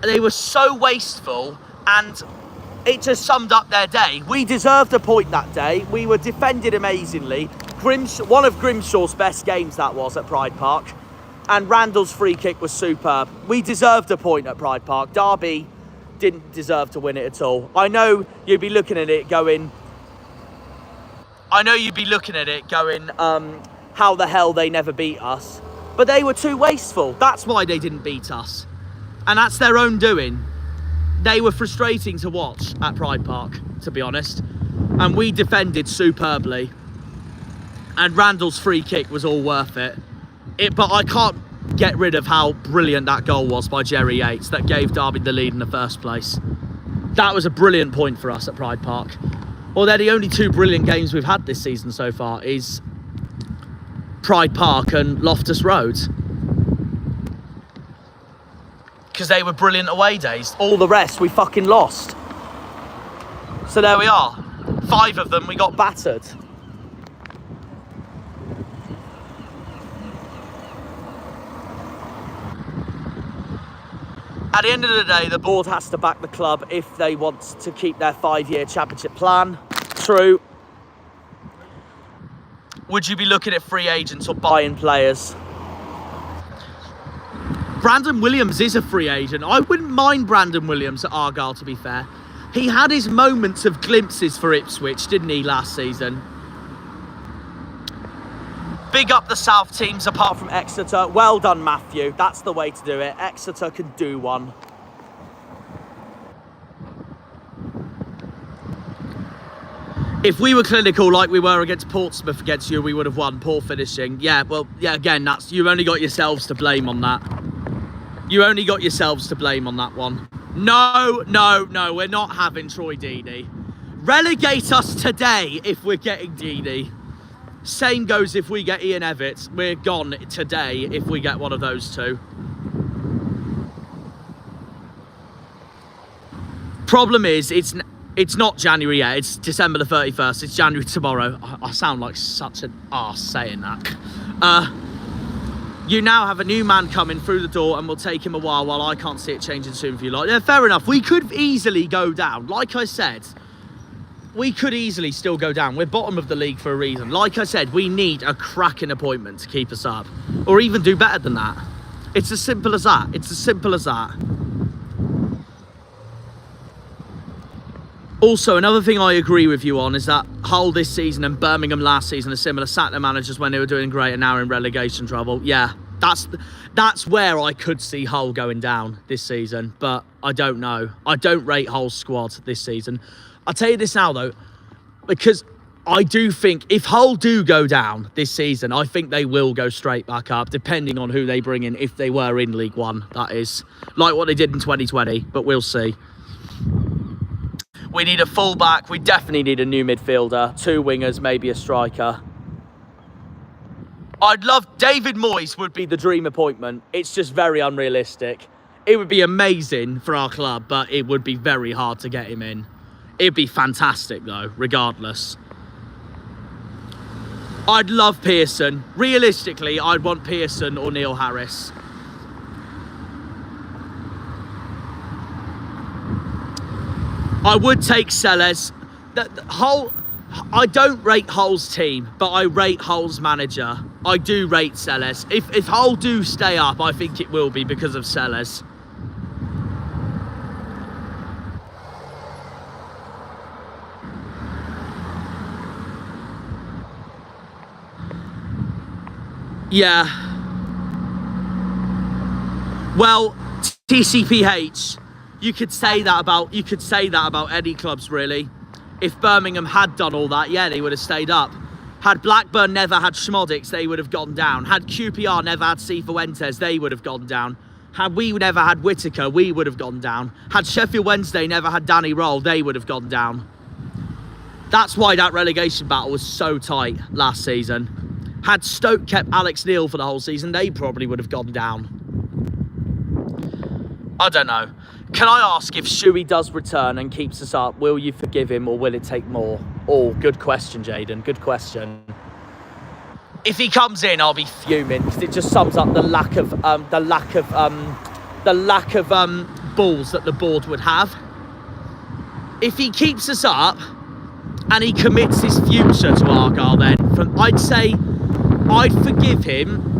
They were so wasteful, and it just summed up their day. We deserved a point that day. We were defended amazingly. One of Grimshaw's best games that was at Pride Park. And Randall's free kick was superb. We deserved a point at Pride Park. Derby didn't deserve to win it at all. I know you'd be looking at it going, how the hell they never beat us. But they were too wasteful. That's why they didn't beat us. And that's their own doing. They were frustrating to watch at Pride Park, to be honest. And we defended superbly. And Randall's free kick was all worth it. But I can't get rid of how brilliant that goal was by Jerry Yates that gave Derby the lead in the first place. That was a brilliant point for us at Pride Park. Well, they're the only two brilliant games we've had this season so far is Pride Park and Loftus Road. Because they were brilliant away days. All the rest we fucking lost. So there we are. 5 of them we got battered. At the end of the day, the board has to back the club if they want to keep their 5-year championship plan. True. Would you be looking at free agents or buying players? Brandon Williams is a free agent. I wouldn't mind Brandon Williams at Argyle, to be fair. He had his moments of glimpses for Ipswich, didn't he, last season? Big up the South teams apart from Exeter. Well done, Matthew. That's the way to do it. Exeter can do one. If we were clinical like we were against Portsmouth against you, we would have won. Poor finishing. Yeah, well, yeah, again, you've only got yourselves to blame on that. You only got yourselves to blame on that one. No, we're not having Troy Deeney. Relegate us today if we're getting Deeney. Same goes if we get Ian Evans. We're gone today if we get one of those two. Problem is, it's not January yet. It's December the 31st. It's January tomorrow. I sound like such an arse saying that. You now have a new man coming through the door and will take him a while I can't see it changing soon for you. Like, yeah, fair enough. We could easily go down. Like I said, we could easily still go down. We're bottom of the league for a reason. Like I said, we need a cracking appointment to keep us up. Or even do better than that. It's as simple as that. It's as simple as that. Also, another thing I agree with you on is that Hull this season and Birmingham last season are similar. Sacked their managers when they were doing great and now in relegation trouble. Yeah, that's where I could see Hull going down this season. But I don't know. I don't rate Hull's squad this season. I'll tell you this now, though, because I do think if Hull do go down this season, I think they will go straight back up, depending on who they bring in, if they were in League One, that is. Like what they did in 2020, but we'll see. We need a full-back. We definitely need a new midfielder, 2 wingers, maybe a striker. David Moyes would be the dream appointment. It's just very unrealistic. It would be amazing for our club, but it would be very hard to get him in. It'd be fantastic, though, regardless. I'd love Pearson. Realistically, I'd want Pearson or Neil Harris. I would take Sellers. I don't rate Hull's team, but I rate Hull's manager. I do rate Sellers. If Hull do stay up, I think it will be because of Sellers. Yeah. Well, TCPH. You could say that about any clubs, really. If Birmingham had done all that, yeah, they would have stayed up. Had Blackburn never had Schmodix, they would have gone down. Had QPR never had Cifuentes, they would have gone down. Had we never had Whittaker, we would have gone down. Had Sheffield Wednesday never had Danny Roll, they would have gone down. That's why that relegation battle was so tight last season. Had Stoke kept Alex Neil for the whole season, they probably would have gone down. I don't know. Can I ask, if Shuey does return and keeps us up, will you forgive him or will it take more? Oh, good question, Jaden. Good question. If he comes in, I'll be fuming because it just sums up the lack of balls that the board would have. If he keeps us up and he commits his future to Argyle, then I'd say I'd forgive him.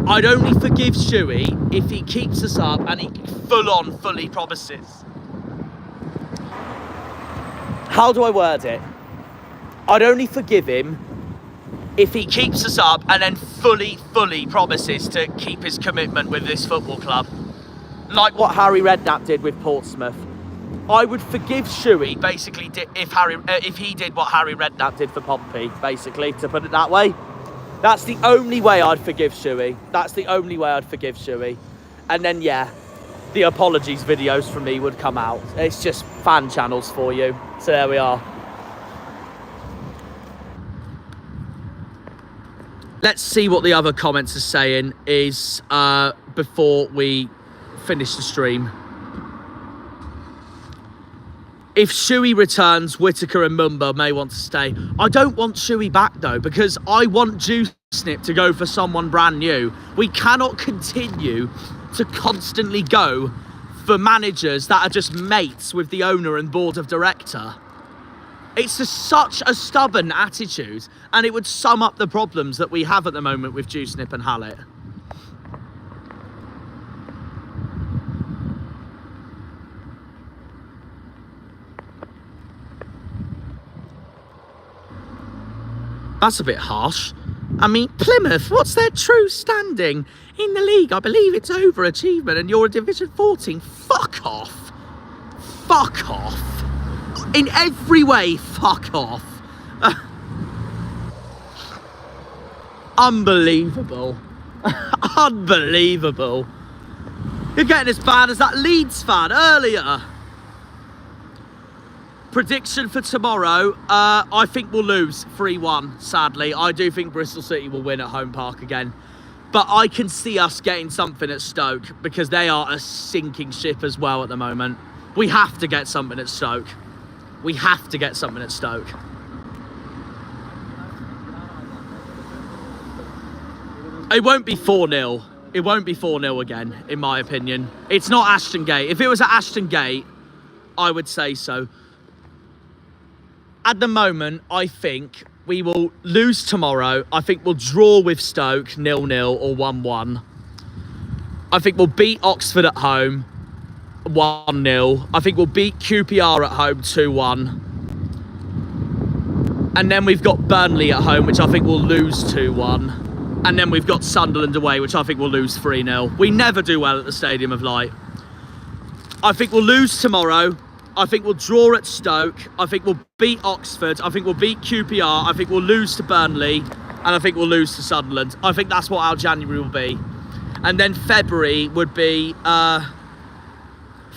I'd only forgive Shuey if he keeps us up and he fully promises. How do I word it? I'd only forgive him if he keeps us up and then fully promises to keep his commitment with this football club, like what Harry Redknapp did with Portsmouth, I would forgive Shuey, basically, if he did what Harry Redknapp did for Pompey, basically, to put it that way. That's the only way I'd forgive Shuey. That's the only way I'd forgive Shuey. And then, yeah, the apologies videos from me would come out. It's just fan channels for you. So there we are. Let's see what the other comments are saying is before we finish the stream. If Shuey returns, Whittaker and Mumba may want to stay. I don't want Shuey back, though, because I want Juicenip to go for someone brand new. We cannot continue to constantly go for managers that are just mates with the owner and board of director. It's just such a stubborn attitude, and it would sum up the problems that we have at the moment with Juicenip and Hallett. That's a bit harsh. I mean, Plymouth, what's their true standing in the league? I believe it's overachievement and you're a Division 14. Fuck off. Fuck off. In every way, fuck off. Unbelievable. Unbelievable. You're getting as bad as that Leeds fan earlier. Prediction for tomorrow, I think we'll lose 3-1, sadly. I do think Bristol City will win at home park again. But I can see us getting something at Stoke because they are a sinking ship as well at the moment. We have to get something at Stoke. We have to get something at Stoke. It won't be 4-0. It won't be 4-0 again, in my opinion. It's not Ashton Gate. If it was at Ashton Gate, I would say so. At the moment, I think we will lose tomorrow. I think we'll draw with Stoke, 0-0 or 1-1. I think we'll beat Oxford at home, 1-0. I think we'll beat QPR at home, 2-1. And then we've got Burnley at home, which I think we'll lose 2-1. And then we've got Sunderland away, which I think we'll lose 3-0. We never do well at the Stadium of Light. I think we'll lose tomorrow. I think we'll draw at Stoke. I think we'll beat Oxford. I think we'll beat QPR. I think we'll lose to Burnley. And I think we'll lose to Sunderland. I think that's what our January will be. And then February would be...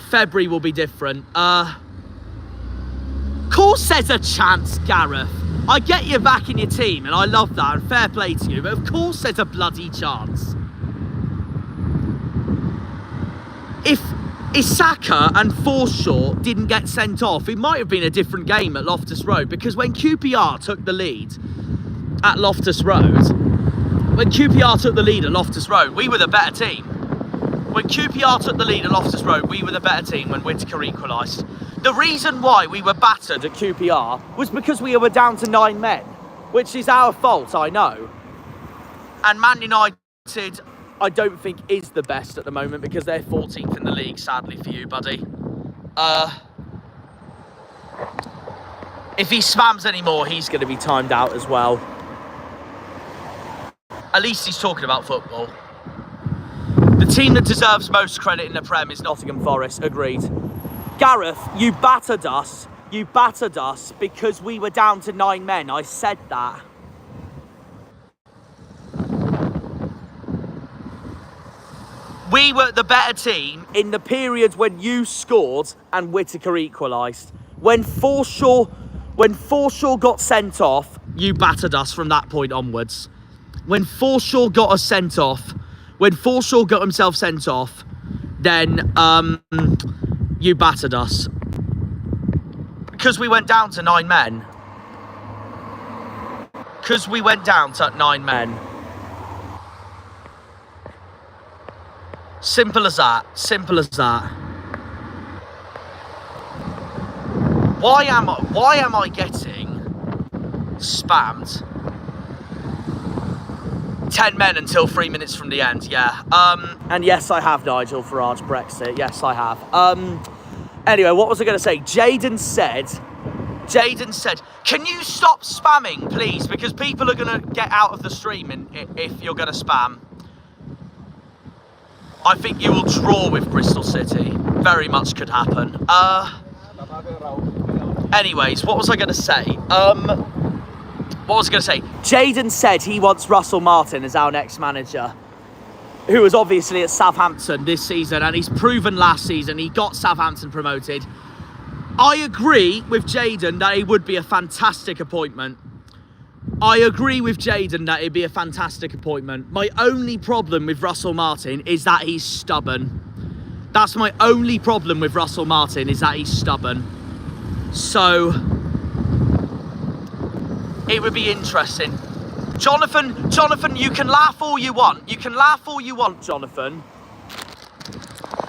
February will be different. Of course there's a chance, Gareth. I get you back in your team, and I love that, and fair play to you. But of course there's a bloody chance. If Isaka and Forshaw didn't get sent off, it might have been a different game at Loftus Road, because when QPR took the lead at Loftus Road, we were the better team. When QPR took the lead at Loftus Road, we were the better team when Whittaker equalised. The reason why we were battered at QPR was because we were down to 9 men, which is our fault, I know. And Man United, I don't think is the best at the moment because they're 14th in the league, sadly for you, buddy. If he spams anymore, he's going to be timed out as well. At least he's talking about football. The team that deserves most credit in the Prem is Nottingham Forest, agreed. Gareth, you battered us. You battered us because we were down to 9 men. I said that. We were the better team in the period when you scored and Whittaker equalised. When Forshaw got sent off, you battered us from that point onwards. When Forshaw got us sent off, when Forshaw got himself sent off, then you battered us. Because we went down to 9 men. Because we went down to 9 men. Simple as that. Simple as that. Why am I getting spammed? 10 men until 3 minutes from the end, yeah. And yes, I have, Nigel Farage, Brexit. Yes, I have. Anyway, what was I going to say? Jaden Jaden said, can you stop spamming, please? Because people are going to get out of the stream if you're going to spam. I think you will draw with Bristol City. Very much could happen. Anyways, what was I going to say? Jaden said he wants Russell Martin as our next manager, who was obviously at Southampton this season, and he's proven last season he got Southampton promoted. I agree with Jaden that it would be a fantastic appointment. My only problem with Russell Martin is that he's stubborn. That's my only problem with Russell Martin, is that he's stubborn. So, it would be interesting. Jonathan, you can laugh all you want. Jonathan.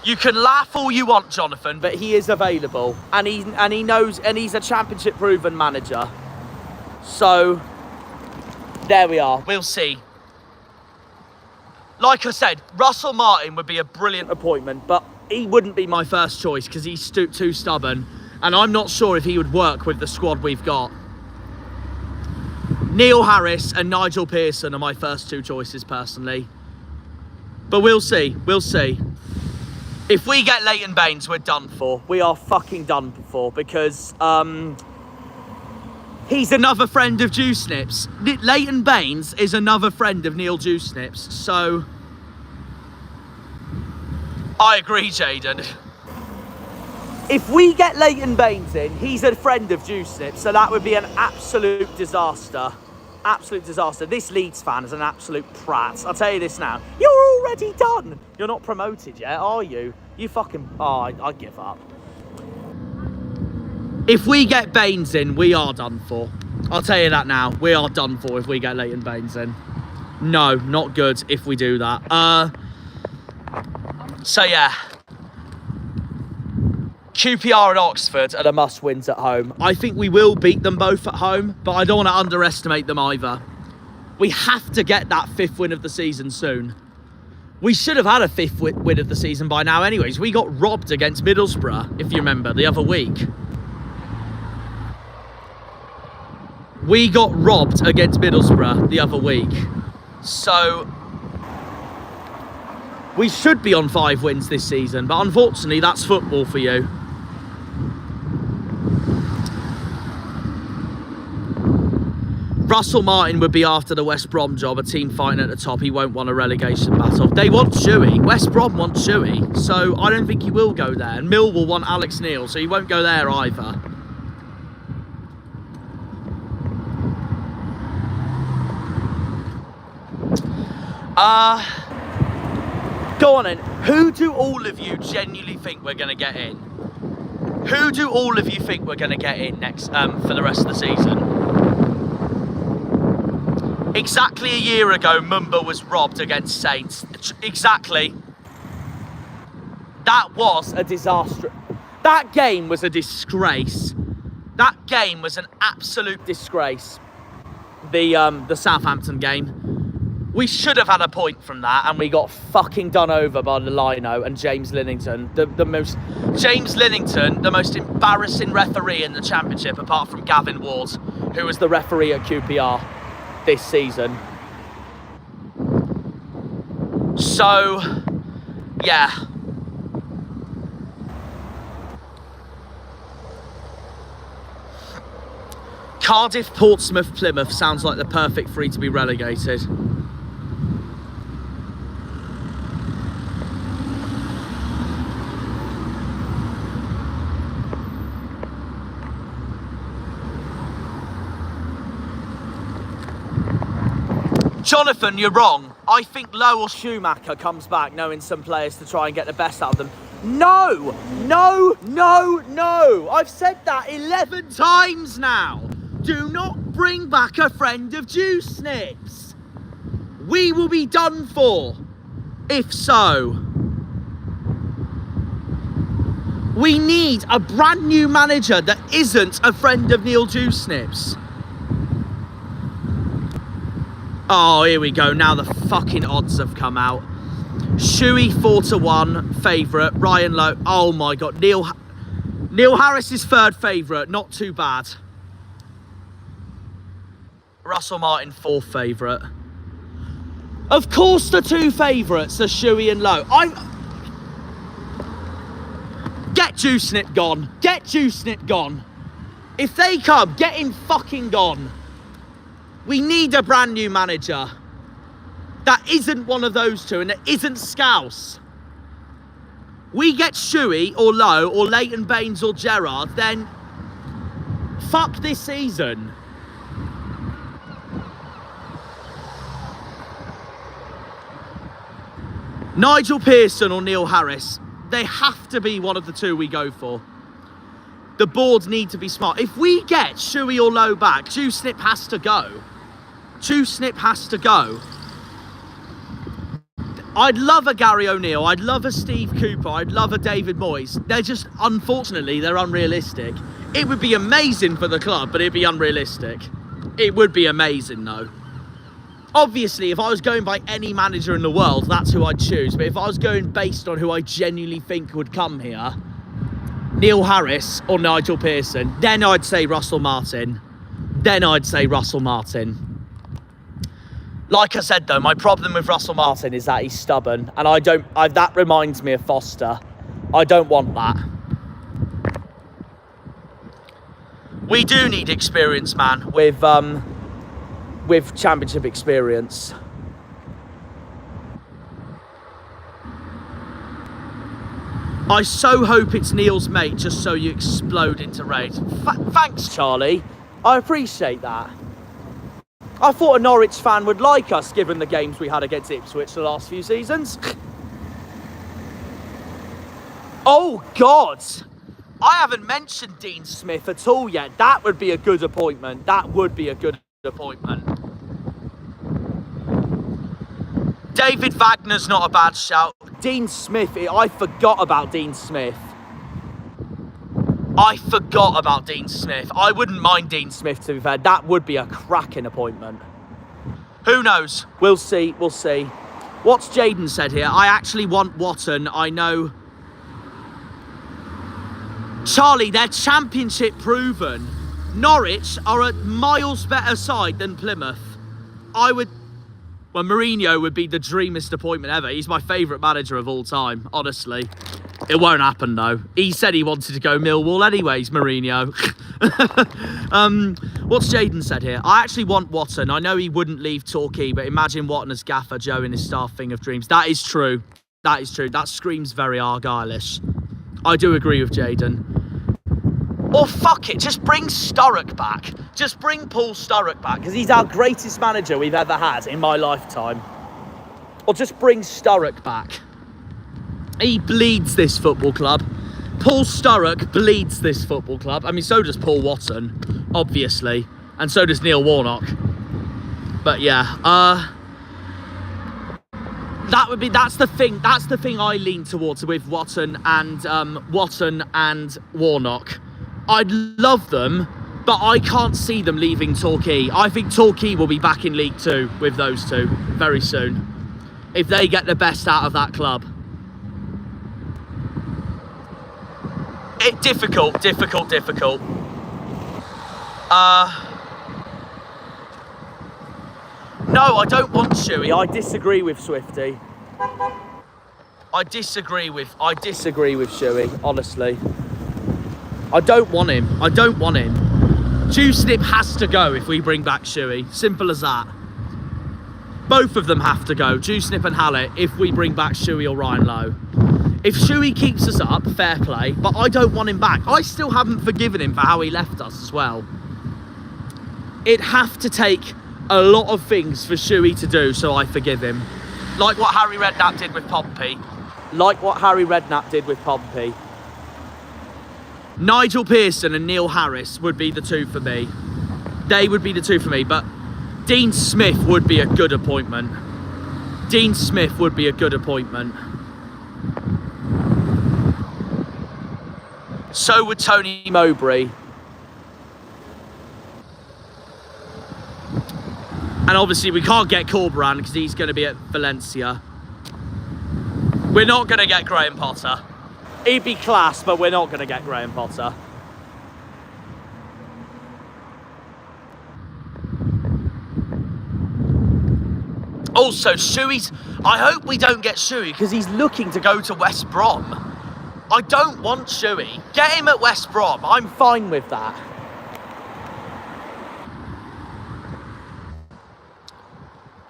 You can laugh all you want, Jonathan, but he is available, and he knows, and he's a championship proven manager. So there we are. We'll see. Like I said, Russell Martin would be a brilliant appointment, but he wouldn't be my first choice because he's too stubborn, and I'm not sure if he would work with the squad we've got. Neil Harris and Nigel Pearson are my first two choices personally, but we'll see. If we get Leighton Baines, we're done for. We are fucking done for, because he's another friend of Juice Snips. Leighton Baines is another friend of Neil Juice Snips, so I agree, Jaden. If we get Leighton Baines in, he's a friend of Juice Snips, so that would be an absolute disaster. Absolute disaster. This Leeds fan is an absolute prat. I'll tell you this now. You're already done. You're not promoted yet, are you? You fucking... Oh, I give up. If we get Baines in, we are done for. I'll tell you that now. We are done for if we get Leighton Baines in. No, not good if we do that. So, yeah. QPR and Oxford are the must-wins at home. I think we will beat them both at home, but I don't want to underestimate them either. We have to get that 5th win of the season soon. We should have had a 5th win of the season by now anyways. We got robbed against Middlesbrough, if you remember, the other week. We got robbed against Middlesbrough the other week. So we should be on 5 wins this season, but unfortunately that's football for you. Russell Martin would be after the West Brom job, a team fighting at the top. He won't want a relegation battle. They want Shuey. West Brom want Shuey, so I don't think he will go there. And Millwall want Alex Neil, so he won't go there either. Go on then. Who do all of you genuinely think we're going to get in? Who do all of you think we're going to get in next for the rest of the season? Exactly a year ago, Mumba was robbed against Saints. Exactly. That was a disaster. That game was a disgrace. That game was an absolute disgrace. The Southampton game. We should have had a point from that, and we got fucking done over by the Lino and James Linnington. James Linnington, the most embarrassing referee in the Championship, apart from Gavin Ward, who was the referee at QPR this season. So, yeah. Cardiff, Portsmouth, Plymouth sounds like the perfect 3 to be relegated. Jonathan, you're wrong. I think Lowe or Schumacher comes back knowing some players to try and get the best out of them. No! No! No! No! I've said that 11 times now. Do not bring back a friend of Juice Snips. We will be done for, if so. We need a brand new manager that isn't a friend of Neil Juice Snips. Oh, here we go. Now the fucking odds have come out. Shuey 4-1 favourite. Ryan Lowe. Oh my God. Neil Harris is 3rd favourite. Not too bad. Russell Martin, 4th favourite. Of course the 2 favourites are Shuey and Lowe. Get Juicenip gone. Get Juicenip gone. If they come, get him fucking gone. We need a brand new manager. That isn't one of those two, and it isn't Scouse. We get Shuey or Lowe or Leighton Baines or Gerrard, then fuck this season. Nigel Pearson or Neil Harris, they have to be one of the 2 we go for. The boards need to be smart. If we get Shuey or Lowe back, Juicenip has to go. Juicenip has to go. I'd love a Gary O'Neill. I'd love a Steve Cooper. I'd love a David Moyes. They're just, unfortunately, they're unrealistic. It would be amazing for the club, but it'd be unrealistic. It would be amazing, though. Obviously, if I was going by any manager in the world, that's who I'd choose. But if I was going based on who I genuinely think would come here, Neil Harris or Nigel Pearson, then I'd say Russell Martin. Then I'd say Russell Martin. Like I said, though, my problem with Russell Martin is that he's stubborn. And that reminds me of Foster. I don't want that. We do need experience, man, with championship experience. I so hope it's Neil's mate, just so you explode into rage. Thanks, Charlie. I appreciate that. I thought a Norwich fan would like us, given the games we had against Ipswich the last few seasons. Oh, God. I haven't mentioned Dean Smith at all yet. That would be a good appointment. That would be a good appointment. David Wagner's not a bad shout. Dean Smith, I forgot about Dean Smith. I wouldn't mind Dean Smith, to be fair. That would be a cracking appointment. Who knows? We'll see. What's Jaden said here? I actually want Watton. I know. Charlie, they're championship proven. Norwich are a miles better side than Plymouth. Well, Mourinho would be the dreamiest appointment ever. He's my favourite manager of all time, honestly. It won't happen, though. He said he wanted to go Millwall anyways, Mourinho. What's Jaden said here? I actually want Watton. I know he wouldn't leave Torquay, but imagine Watton as gaffer, Joe in his staff thing of dreams. That is true. That screams very Argyle-ish. I do agree with Jaden. Or fuck it, just bring Sturrock back. Just bring Paul Sturrock back, because he's our greatest manager we've ever had in my lifetime. Or just bring Sturrock back. He bleeds this football club. Paul Sturrock bleeds this football club. I mean, so does Paul Watson, obviously. And so does Neil Warnock. But yeah, that's the thing I lean towards with Watton and Warnock. I'd love them, but I can't see them leaving Torquay. I think Torquay will be back in League 2 with those two very soon, if they get the best out of that club. Difficult. No, I don't want Shuey. I disagree with Swifty. I disagree with Shuey, honestly. I don't want him. Juicenip has to go if we bring back Shuey. Simple as that. Both of them have to go. Juicenip and Hallett if we bring back Shuey or Ryan Lowe. If Shuey keeps us up, fair play, but I don't want him back. I still haven't forgiven him for how he left us as well. It'd have to take a lot of things for Shuey to do so I forgive him. Like what Harry Redknapp did with Pompey. Nigel Pearson and Neil Harris would be the two for me. They would be the two for me, but Dean Smith would be a good appointment. So would Tony Mowbray. And obviously we can't get Corberan because he's going to be at Valencia. We're not going to get Graham Potter. He'd be class, but we're not going to get Graham Potter. Also, Shuey's... I hope we don't get Shuey because he's looking to go to West Brom. I don't want Shuey. Get him at West Brom. I'm fine with that.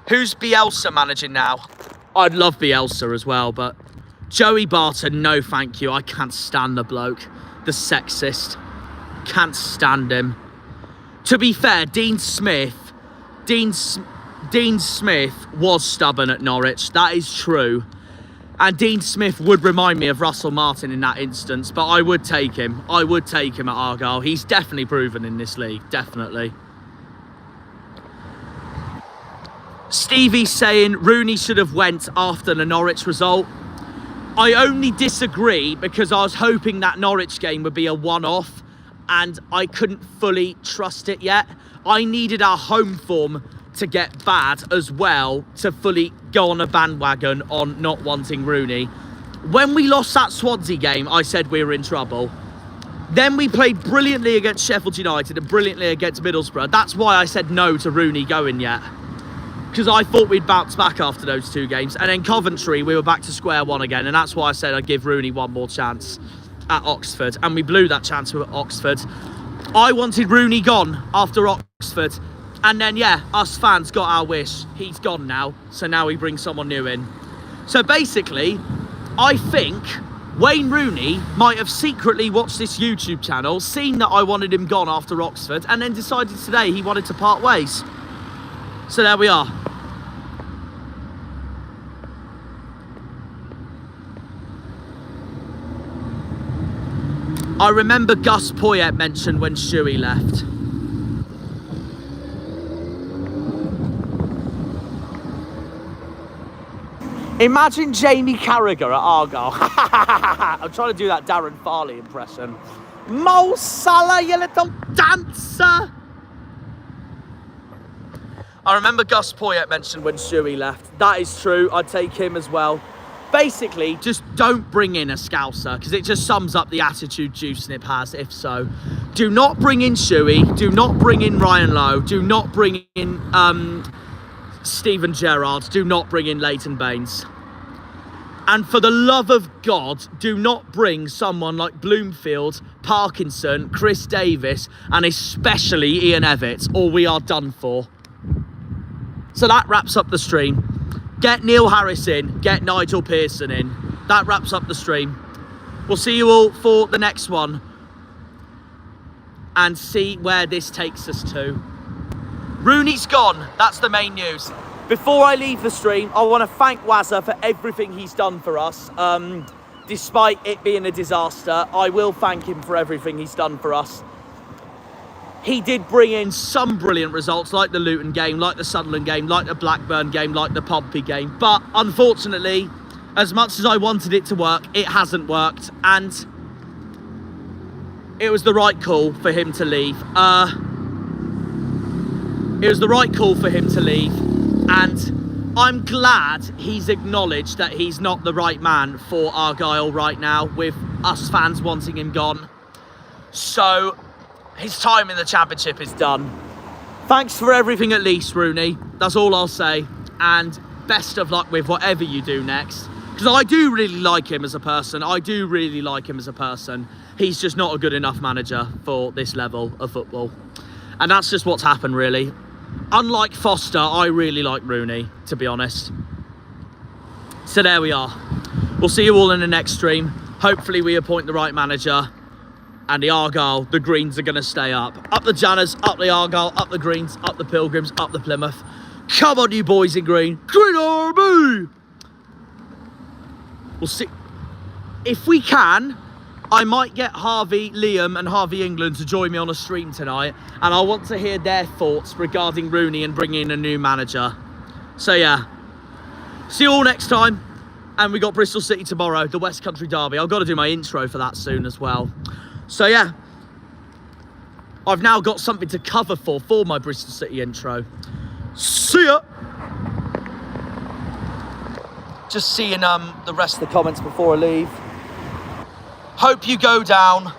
Who's Bielsa managing now? I'd love Bielsa as well, but Joey Barton, no thank you. I can't stand the bloke. The sexist. Can't stand him. To be fair, Dean Smith was stubborn at Norwich. That is true. And Dean Smith would remind me of Russell Martin in that instance, but I would take him. I would take him at Argyle. He's definitely proven in this league, definitely. Stevie's saying Rooney should have went after the Norwich result. I only disagree because I was hoping that Norwich game would be a one-off and I couldn't fully trust it yet. I needed our home form to get bad as well to fully go on a bandwagon on not wanting Rooney. When we lost that Swansea game, I said we were in trouble. Then we played brilliantly against Sheffield United and brilliantly against Middlesbrough. That's why I said no to Rooney going yet. Because I thought we'd bounce back after those two games. And then Coventry, we were back to square one again. And that's why I said I'd give Rooney one more chance at Oxford. And we blew that chance with Oxford. I wanted Rooney gone after Oxford. And then, yeah, us fans got our wish. He's gone now. So now we bring someone new in. So basically, I think Wayne Rooney might have secretly watched this YouTube channel, seen that I wanted him gone after Oxford, and then decided today he wanted to part ways. So there we are. I remember Gus Poyet mentioned when Shuey left. Imagine Jamie Carragher at Argyle. I'm trying to do that Darren Farley impression. Mo Salah, you little dancer. I remember Gus Poyet mentioned when Shuey left. That is true. I'd take him as well. Basically, just don't bring in a Scouser because it just sums up the attitude Juicenip has, if so. Do not bring in Shuey. Do not bring in Ryan Lowe. Do not bring in Steven Gerrard. Do not bring in Leighton Baines. And for the love of God, do not bring someone like Bloomfield, Parkinson, Chris Davis, and especially Ian Evans, or we are done for. So that wraps up the stream. Get Neil Harris in, get Nigel Pearson in. That wraps up the stream. We'll see you all for the next one and see where this takes us to. Rooney's gone. That's the main news. Before I leave the stream, I want to thank Wazza for everything he's done for us. Despite it being a disaster, I will thank him for everything he's done for us. He did bring in some brilliant results, like the Luton game, like the Sunderland game, like the Blackburn game, like the Pompey game. But unfortunately, as much as I wanted it to work, it hasn't worked. And it was the right call for him to leave. It was the right call for him to leave. And I'm glad he's acknowledged that he's not the right man for Argyle right now, with us fans wanting him gone. So his time in the Championship is done. Thanks for everything at least, Rooney. That's all I'll say. And best of luck with whatever you do next. Because I do really like him as a person. He's just not a good enough manager for this level of football. And that's just what's happened, really. Unlike Foster, I really like Rooney, to be honest. So there we are. We'll see you all in the next stream. Hopefully we appoint the right manager. And the Argyle, the Greens are going to stay up. Up the Janners, up the Argyle, up the Greens, up the Pilgrims, up the Plymouth. Come on, you boys in green. Green Army! We'll see. If we can, I might get Harvey, Liam and Harvey England to join me on a stream tonight. And I want to hear their thoughts regarding Rooney and bringing in a new manager. So yeah. See you all next time. And we got Bristol City tomorrow, the West Country Derby. I've got to do my intro for that soon as well. So yeah, I've now got something to cover for my Bristol City intro. See ya! Just seeing the rest of the comments before I leave. Hope you go down.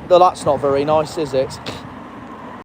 That's not very nice, is it?